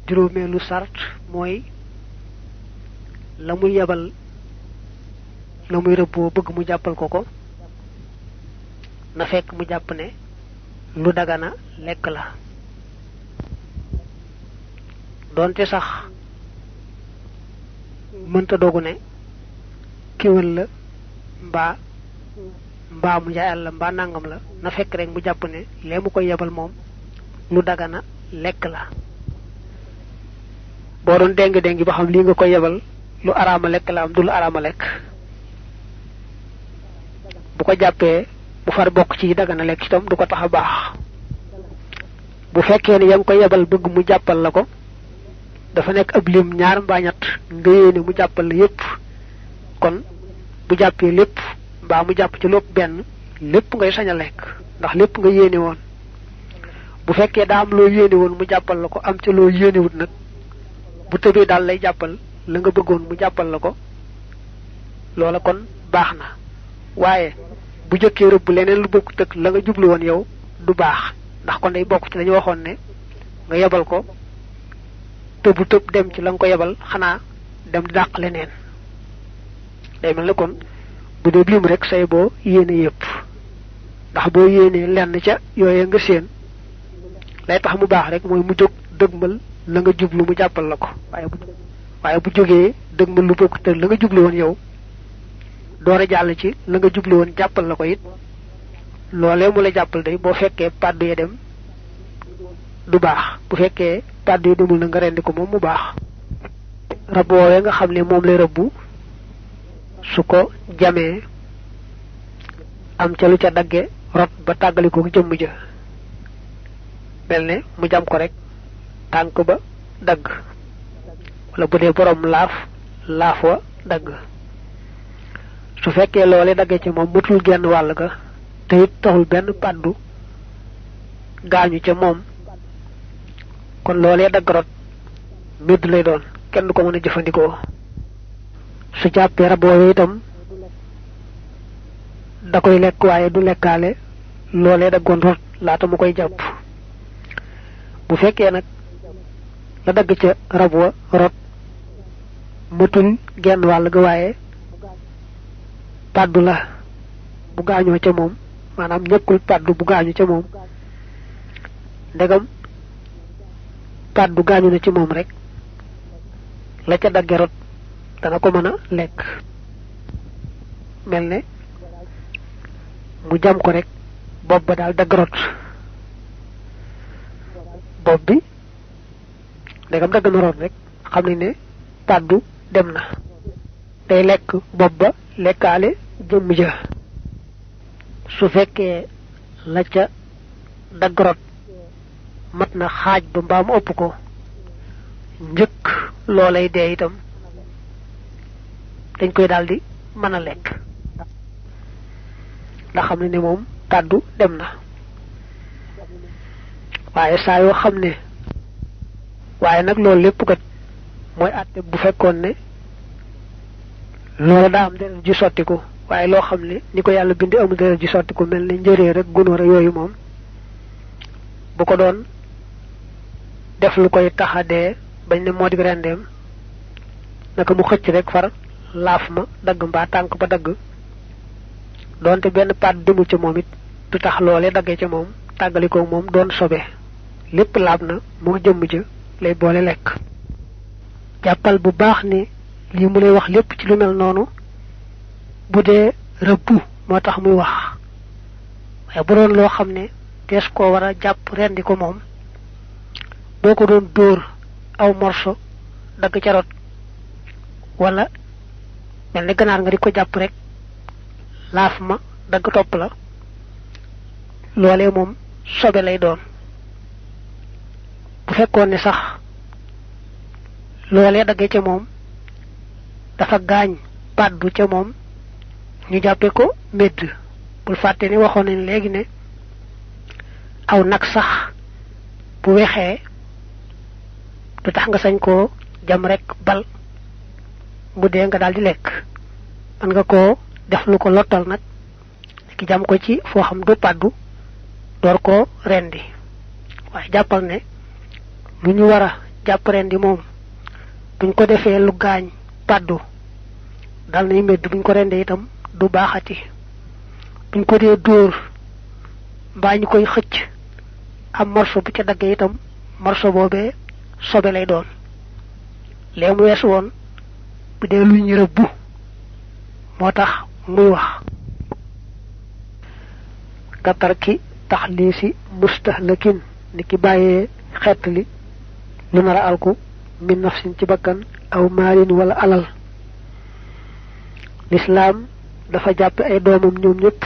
juróomeelu sart mooy la muy yebal la muy rëbboo bëgg mu jàppal ko na fekk mu jàpp ne lu dagana lekk la doonte sax mënta dogu ne kéwél la mbaa mu njaay àll mbaa nangam la na fekk rek mu jàpp ne lee mu koy yebal moom lu dagana lekk la boo doon déng ba xam lii nga koy yebal lu araama lekk la am du lu araama lekk bu ko jàppee bu far bokk ci dagana lekk itam du ko tax a baax bu fekkee ne yaa ngi koy yebal bëgg mu jàppal la ko dafa nekk ab lim ñaar mbaa ñett nga yéene mu jàppal la yépp kon bu jàppee lépp mbaa mu jàpp ci lépp benn lépp ngay sañ a lekk ndax lépp nga yéene woon bu fekkee daa am loo yéene woon mu jàppal la ko am ca loo yéenewut nag bu tëbee daal lay jàppal la nga bëggoon mu jàppal la ko loola kon baax na waaye bu jëkkee rëbb leneen lu bokk tëkk la nga jublu woon yow du baax ndax kon day bokk ci dañu waxoon ne nga yebal ko tëbu tëb dem ci la nga ko yebal xanaa dem di dàq leneen day mel ne kon bu dee lim rek say boo yéene yépp ndax boo yéenee lenn ca yooye nga séen lay tax mu baax rek mooy mu jóg dëgmal la nga jublu mu jàppal la ko waaye bu jógee dëgmal lu bokk te la nga jublu woon yow door a jàll ci la nga jublu woon jàppal la ko it loolee mu la jàppal day boo fekkee pàddu ya dem du baax bu fekkee pàddu ya demul na nga rendi ko moom mu baax rab woowee nga xam ne moom lay rëbbu su ko jamee am ca lu ca dagge rot ba tàggalikoo jëmm ja mel ne mu jam ko rek tànk ba dagg wala bu dee borom laaf wa dagg su fekkee loole dagge ci moom mutul genn wàll ga te it taxul benn pàddu gaañu ca moom kon loolee dagg rot médd lay doon kenn du ko mën a jëfandikoo su jàppee rab woowee itam da koy lekk waaye du lekkaale loolee daggoon rot laata mu koy jàpp bu fekkee nag la dagg ca rab wa rot matul genn wàll ga waaye pàddu la bu gaañoo ca moom maanaam ñëkkul pàddu bu gaañu ca moom ndegam pàddu gaañu na ci moom rek la ca dagge rot dana ko mën a lekk mel ne mu jam ko rek bopp ba daal dagg rot bopp bi ndegam dagg na rot rek xam ne ne pàddu dem na day lekk bopp ba lekkaale jëmm ja su fekkee la ca dagg rot mat na xaaj ba mbaa mu ëpp ko njëkk loolay dee itam dañ koy daldi mën a lekk ndax xam ne moom pàddu dem na waaye saa yoo xam ne waaye nag loolu lépp kat mooy àtte bu fekkoon ne loolu daa am deret ji sottiku waaye loo xam ne ni ko yàlla bindi amul deret ji sottiku mel ne njëree rek gunóor yooyu moom bu ko doon def lu koy taxadee bañ ne moo di rendeem naka mu xëcc rek far laaf ma dagg mbaa tànk ba dagg doonte benn paat demul ca moom it du tax loole daggee ca moom tàggalikoo moom doon sobe lépp laab na moo jëmm ja lay boole lekk jàppal bu baax ni lii mu lay wax lépp ci lu mel noonu bu dee rëbbu moo tax muy wax waaye bu doon loo xam ne dees koo war a jàpp rendi ko moom boo ko doon dóor aw morso dagg ca rot wala mel ni ganaar nga di ko jàpp rek laaf ma dagg topp la loolee moom sobe lay doon. bu fekkoon ne sax loolee daggee ca moom dafa gaañ pàddu ca moom ñu jàppe ko médd. bul fàtte ni waxoon nañ léegi ne aw nag sax bu wexee du tax nga sañ koo jam rek bal mu dee nga daal di lekk. man nga koo def lu ko lottal nag ki jam ko ci foo xam du pàddu door koo rendi. waaye jàppal ne lu ñu war a jàpp rendi moom buñ ko defee lu gaañ pàddu dal nay médd buñ ko rendee itam du baaxati. buñ ko dee dóor mbaa ñu koy xëcc am morso bu ca daggee itam morso boobee sobe lay doon. lee mu weesu woon bu dee lu ñu rëbbu moo tax muy wax katar ki taxliisi mustahlakin ni ki bàyyee xeetli lu nar a alku min nafsin ci bakkan aw maalin wala alal. lislaam dafa jàppe ay doomam ñoom ñëpp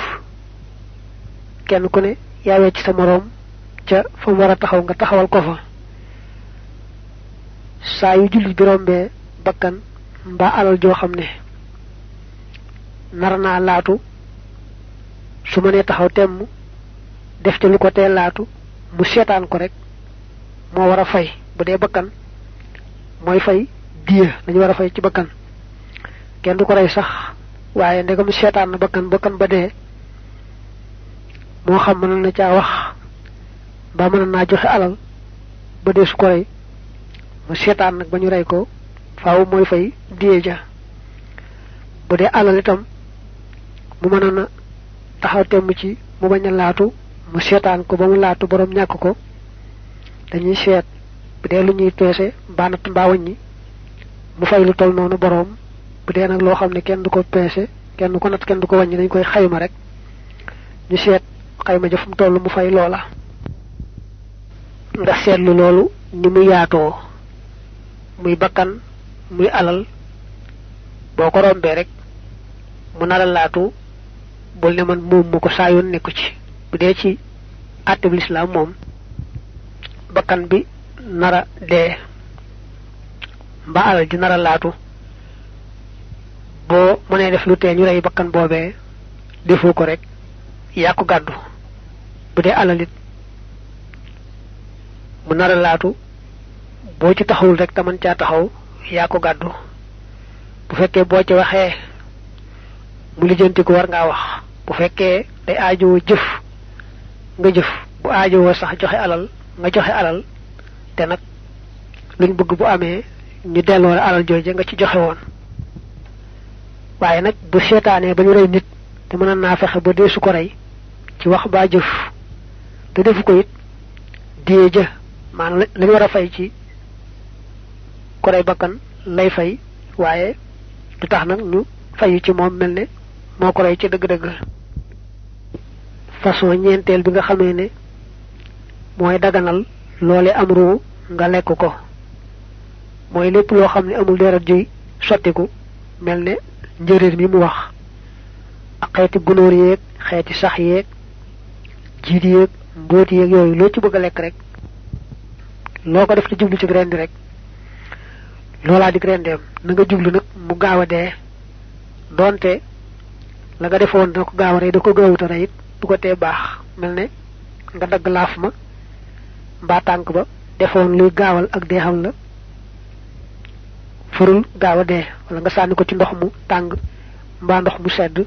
kenn ku ne yaawee ci sa moroom ca fa mu war a taxaw nga taxawal ko fa. saa yu jullit bi rombee bakkan mbaa alal joo xam ne nar naa laatu su ma nee taxaw temm def ca lu ko tee laatu mu seetaan ko rek moo war a fay. bu dee bakkan mooy fay diya dañu war a fay ci bakkan. kenn du ko rey sax waaye ndegam seetaan na bakkan ba dee moo xam mën na caa wax ba mën naa joxe alal ba dee su ko rey mu seetaan nag ba ñu rey ko faaw mooy fay diye ja. bu dee alal itam mu mën na taxaw temm ci mu bañ a laatu mu seetaan ko ba mu laatu borom ñàkk ko dañuy seet bu dee lu ñuy peese mbaa natt mbaa wàññi mu fay lu toll noonu borom. bu dee nag loo xam ne kenn du ko peese kenn du ko natt kenn du ko wàññi dañ koy xayma rek ñu seet xayma ja fu mu toll mu fay loola. nga seetlu loolu ni mu yaatoo muy bakkan muy alal boo ko rombee rek mu nar a laatu bul ne man moom mu ko saa yoon nekku ci. bu dee ci àtte bi lislaam moom bakkan bi nara dee mbaa alal ji nara laatu boo mënee def lu tee ñu rey bakkan boobee defoo ko rek yaa ko gàddu. bu dee alalit mu nara laatu boo ci taxawul rek te mën caa taxaw yaa ko gàddu. bu fekkee boo ci waxee mu lijjanti ko war ngaa wax. bu fekkee day aajowoo jëf nga jëf. bu aajowoo sax joxe alal nga joxe alal te nag luñ bëgg bu amee ñu delloo la alal jooje nga ci joxe woon. waaye nag bu seetaanee ba ñu rey nit te mën naa fexe ba dee su ko rey ci wax baa jëf te defu ko it diye ja maanaam lañu war a fay ci ko rey bakkan lay fay waaye du tax nag ñu fayu ci moom mel ne moo ko rey ci dëgg-dëgg. façon ñeenteel bi nga xamee ne mooy daganal loole am ruu nga lekk ko mooy lépp loo xam ne amul deret juy sottiku mel ne njëréer mi mu wax ak xeeti gunóor yeeg xeeti sax yeeg jiit yeeg mbóot yeeg yooyu loo ci bëgg a lekk rek loo ko def te jublu ci rendi rek loolaa di rendeem na nga jublu nag mu gaaw a dee doonte la nga defoon dana ko gaaw a rey da ko gaawuta rey it du ko tee baax mel ne nga dagg laaf ma mbaa tànk ba defoon luy gaawal ak dee xam la furul gaaw a dee wala nga sànni ko ci ndox mu tàng mbaa ndox mu sedd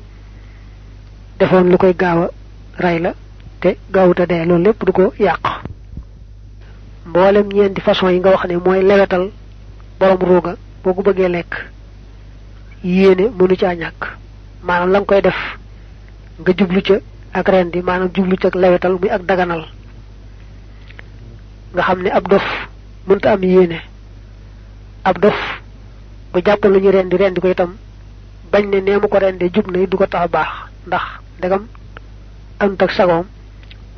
defoon lu koy gaaw a rey la te gaawuta dee loolu lépp du ko yàq. mboolem ñeenti façon yi nga wax ne mooy lewetal borom ruuga boo ko bëggee lekk yéene mënu caa ñàkk maanaam la nga koy def nga jublu ca ak rendi maanaam jublu ca ak lewetal muy ak daganal nga xam ne ab dof mënta am yéene. ab dof bu jàpp lu ñu rendi ko itam bañ ne nee mu ko rendee jub na du ko tax a baax ndax ndegam ànd ak sagoom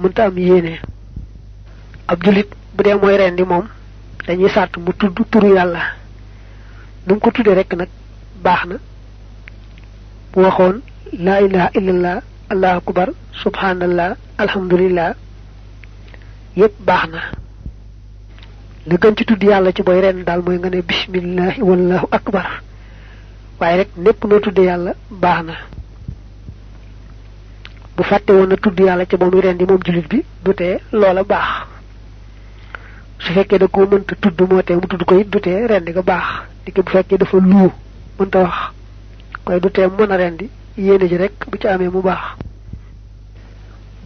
mënta am yéene. ab julit bu dee mooy rendi moom dañuy sàrt mu tudd turu yàlla nu mu ko tuddee rek nag baax na bu waxoon laa ilaha illallah allahu akbar subhanallah alhamdulillah yépp baax na. la gën ci tudd yàlla ci booy rendi daal mooy nga ne bismillahi wallahu akbar waaye rek népp noo tuddee yàlla baax na. bu fàtte woon na tudd yàlla ca ba muy rendi moom julit bi du tee loola baax. su fekkee da koo mënta tudd moo tee mu tudd ko it du tee rendi nga baax. di bu fekkee dafa luu mënta wax koy du tee mën a rendi yéene ji rek bu ci amee mu baax.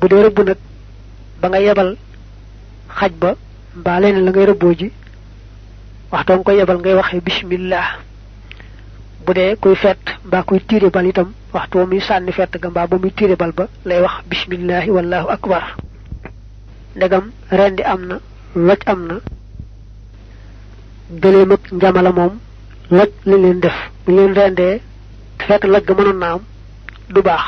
bu dee rëbb nag ba nga yebal xaj ba mbaa leneen la ngay rëbboo ji waxtoo nga koy yebal ngay waxee bismillah. bu dee kuy fett mbaa kuy tiire bal itam waxtu wa muy sànni fett ga mbaa ba muy tiire bal ba lay wax bismillahi wallahu akbar. ndegam rendi am na loj am na gëléem ak njamala moom loj li leen def bu leen rendee te fekk loj ga mënoon na am du baax.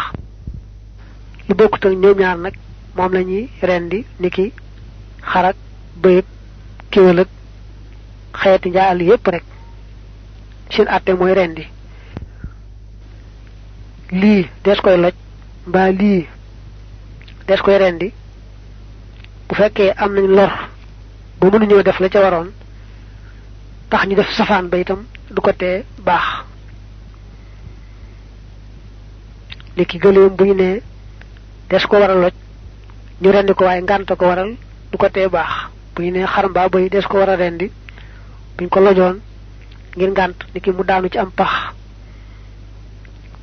lu bokkut ak ñoom ñaar nag moom la ñuy rendi niki xarak bëyëg kéwél ak xeeti njaal yépp rek seen àtte mooy rendi. lii des koy loj mbaa lii des koy rendi bu fekkee am nañ lor ba mënuñoo def la ca waroon tax ñu def safaan ba itam du ko tee baax. léegi gëléem bu ñu nee des ko waral loj ñu rendi ko waaye ngànt ko waral du ko tee baax. bu ñu nee xar mbaa bëy des ko war a rendi buñ ko lojoon ngir ngànt niki mu daanu ci am pax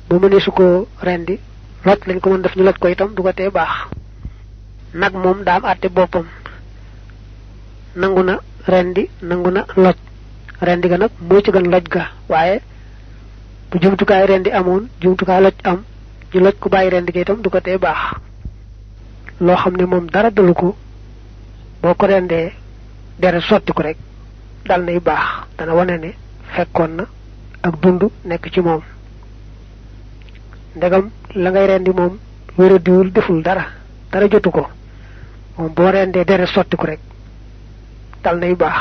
ba mënee su ko rendi loj lañ ko mën def ñu loj ko itam du ko tee baax. nag moom daa am àtte boppam nangu na rendi nangu na loj rendi ga nag moo ci gën loj ga waaye bu jumtukaay rendi amoon jumtukaay loj am ñu loj ko bàyyi rendi ga itam du ko tee baax. loo xam ne moom dara dalu ko boo ko rendee deret sotti ko rek dal nay baax dana wane ne fekkoon na ak dund nekk ci moom. ndegam la ngay rendi moom wéradiwul deful dara jotu ko moom boo rendee deret sotti ko rek dal nay baax.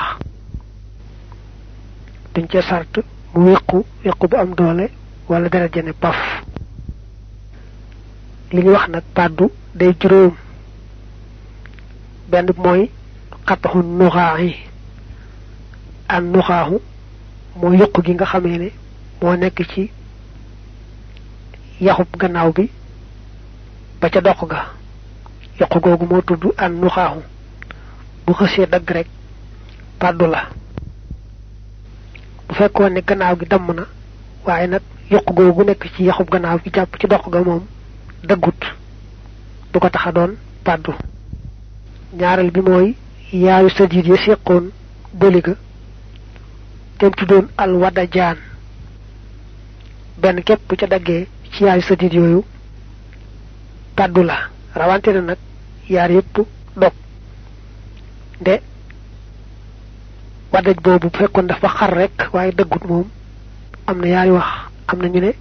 duñ ca sart mu wéqu bu am doole wala deret jene paf. li ñu wax nag pàddu day juróom. benn mooy xataxu nuxaax yi an nuxaaxu moo yuq gi nga xamee ne moo nekk ci yaxub gannaaw bi ba ca dox ga yuq googu moo tudd an nuxaaxu bu xësee dagg rek pàddu la. bu fekkoon ne gannaaw gi damm na waaye nag yuq googu nekk ci yaxub gannaaw bi jàpp ci dox ga moom daggut du ko tax a doon pàddu. ñaareel bi mooy yaayu sadiid ya séqoon bëli ga te tuddoon al wada jaan benn képp bu ca daggee ci yaayu sadiid yooyu pàddu la rawante na nag yaar yépp dog nde wadaj boobu bu fekkoon dafa xar rek waaye dëggut moom am na yaari wax am na ñu ne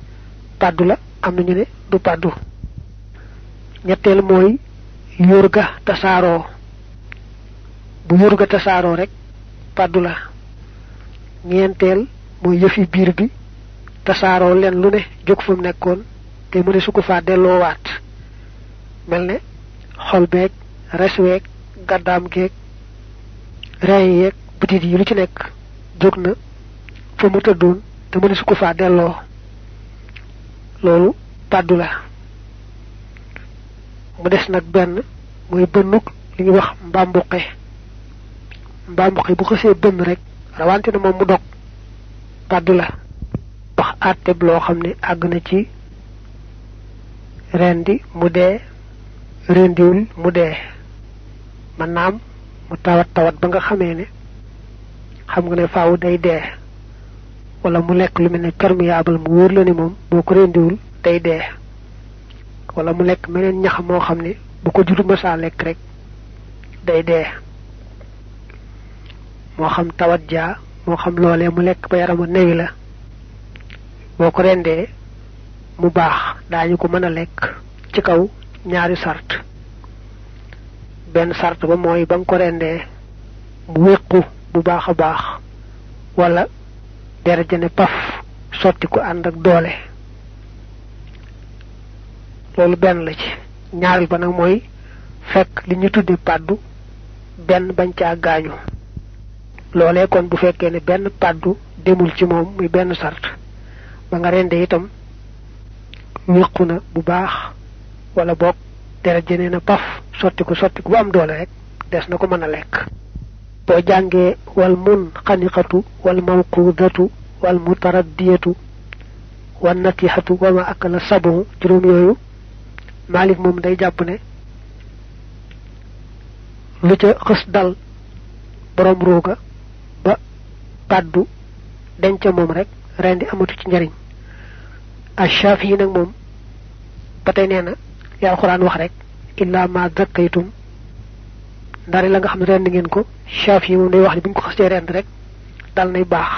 pàddu la am na ñu ne du pàddu. ñetteel mooy yóor ga tasaaroo bu yóor ga tasaaroo rek pàddu la. ñeenteel mooy yëfi biir bi tasaaroo leen lu ne jóg fa mu nekkoon te mu ne su ko faa delloowaat mel ne xol beeg res weeg gàddaam geeg reen yeeg butit yi lu ci nekk jóg na fa mu tëddoon te mu ne su ko faa delloo loolu pàddu la. mu des nag benn mooy bënnuk li ñuy wax mbambuqe bu xësee bënn rek rawante na moom mu dog pàddu la. wax àtteb loo xam ne àgg na ci rendi mu dee rendiwul mu dee man naam mu tawat ba nga xamee ne xam nga ne faaw day dee wala mu lekk lu mel ne perméable mu wóor la ni moom boo ko rendiwul day dee wala mu lekk meneen ñax moo xam ne bu ko juru mësaa lekk rek day dee moo xam tawat jaa moo xam loolee mu lekk ba yaramu newi la boo ko rendee mu baax daañu ko mën a lekk ci kaw ñaari sart. benn sart ba mooy ba nga ko rendee mu wéqu bu baax a baax wala deret ja ne paf sotti ko ànd ak doole loolu benn la ci ñaareel ba nag mooy fekk li ñu tudde paddu benn bañ caa gaañu loolee kon bu fekkee ne benn paddu demul ci moom muy benn sart ba nga rendee itam wéqu na bu baax wala boog deret ja ne na paf sotti ko bu am doole rek des na ko mën a lekk boo jàngee wal mun xaniqatu wal mawqudatu wal mutaraddiyatu wal natihatu wa ma akala sabu juróom yooyu Malik moom day jàpp ne lu ca xës dal borom rooga ba paddu denc moom rek rendi amatu ci njariñ Ash-Shafi yi nag moom ba tey nee na li Alxuraan wax rek illa ma zakkaytum ndari la nga xam ne rend ngeen ko Shafi yi moom day wax ne bu ñu ko xasee rend rek dal nay baax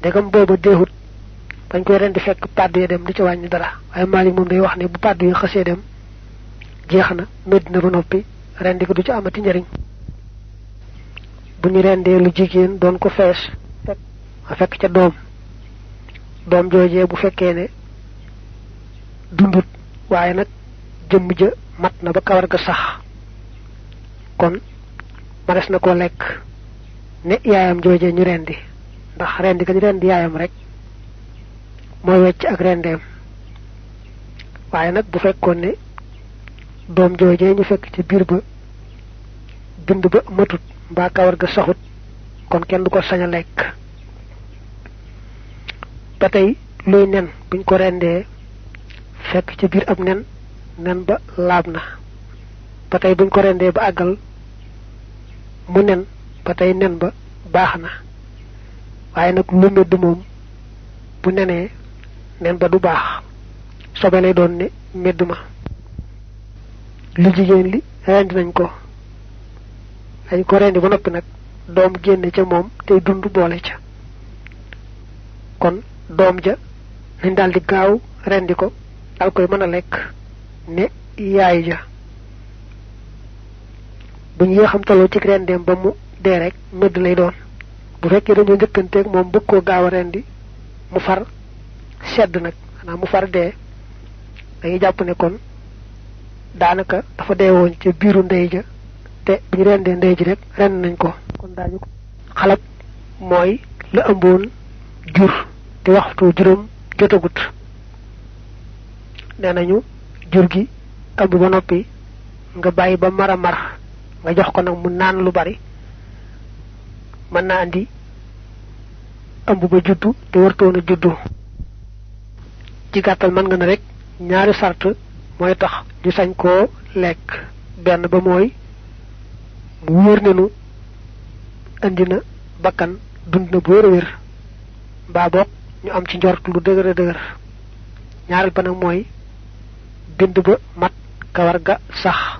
dégam booba deexut bañ koy rendi fekk paddu ya dem di ca wàññi dara waaye Maalik moom day wax ne bu paddu yi xasee dem jeex na médd na ba noppi rendi ko du ci amati njariñ bu ñu rendee lu jigéen doon ko fees fekk ca doom joojee bu fekkee ne dundut waaye nag jëmm ja mat na ba kawar ga sax kon manes na koo lekk ne yaayam joojee ñu rendi ndax rendi ga ñu rendi yaayam rek mooy wecc ak rendeem waaye nag bu fekkoon ne doom joojee ñu fekk ci biir ba bind ba matut mbaa kawar ga saxut kon kenn du ko sañ a lekk ba tey luy nen buñ ko rendee fekk ci biir ab nen ba laab na ba tey buñ ko rendee ba àggal mu nen ba tey nen ba baax na waaye nag lu medd moom bu nenee nen ba du baax sobe lay doon ne medd ma lu jigéen li rendi nañ ko dañ ko rendi ba noppi nag doom génne ca moom tey dund boole ca kon doom ja nañ daldi gaaw rendi ko dal koy mën a lekk ne yaay ja bu ñu xam taloo ci rendeem ba mu dee rek medd lay doon bu fekkee dañoo njëkkanteeg moom bëgg koo gaaw a rendi mu far sedd nag xanaa mu far dee dañuy jàpp ne kon daanaka dafa dee woon ca biiru ndey ja te bu ñu rendee ndey ji rek rend nañ ko kon daañu ko xalab mooy la ëmboon jur te waxtu juróom jotagut nee nañu jur gi ëmb ba noppi nga bàyyi ba mar a mar nga jox ko nag mu naan lu bari mën naa andi ëmb ba juddu te wartoon a juddu ci gàttal mën nga ne rek ñaari sart mooy tax ñu sañ koo lekk benn ba mooy mu wóor ne nu andi na bakkan dund na bu wér a wér mbaa boog ñu am ci njort lu dëgër a dëgër ñaareel ba nag mooy bind ba mat kawar ga sax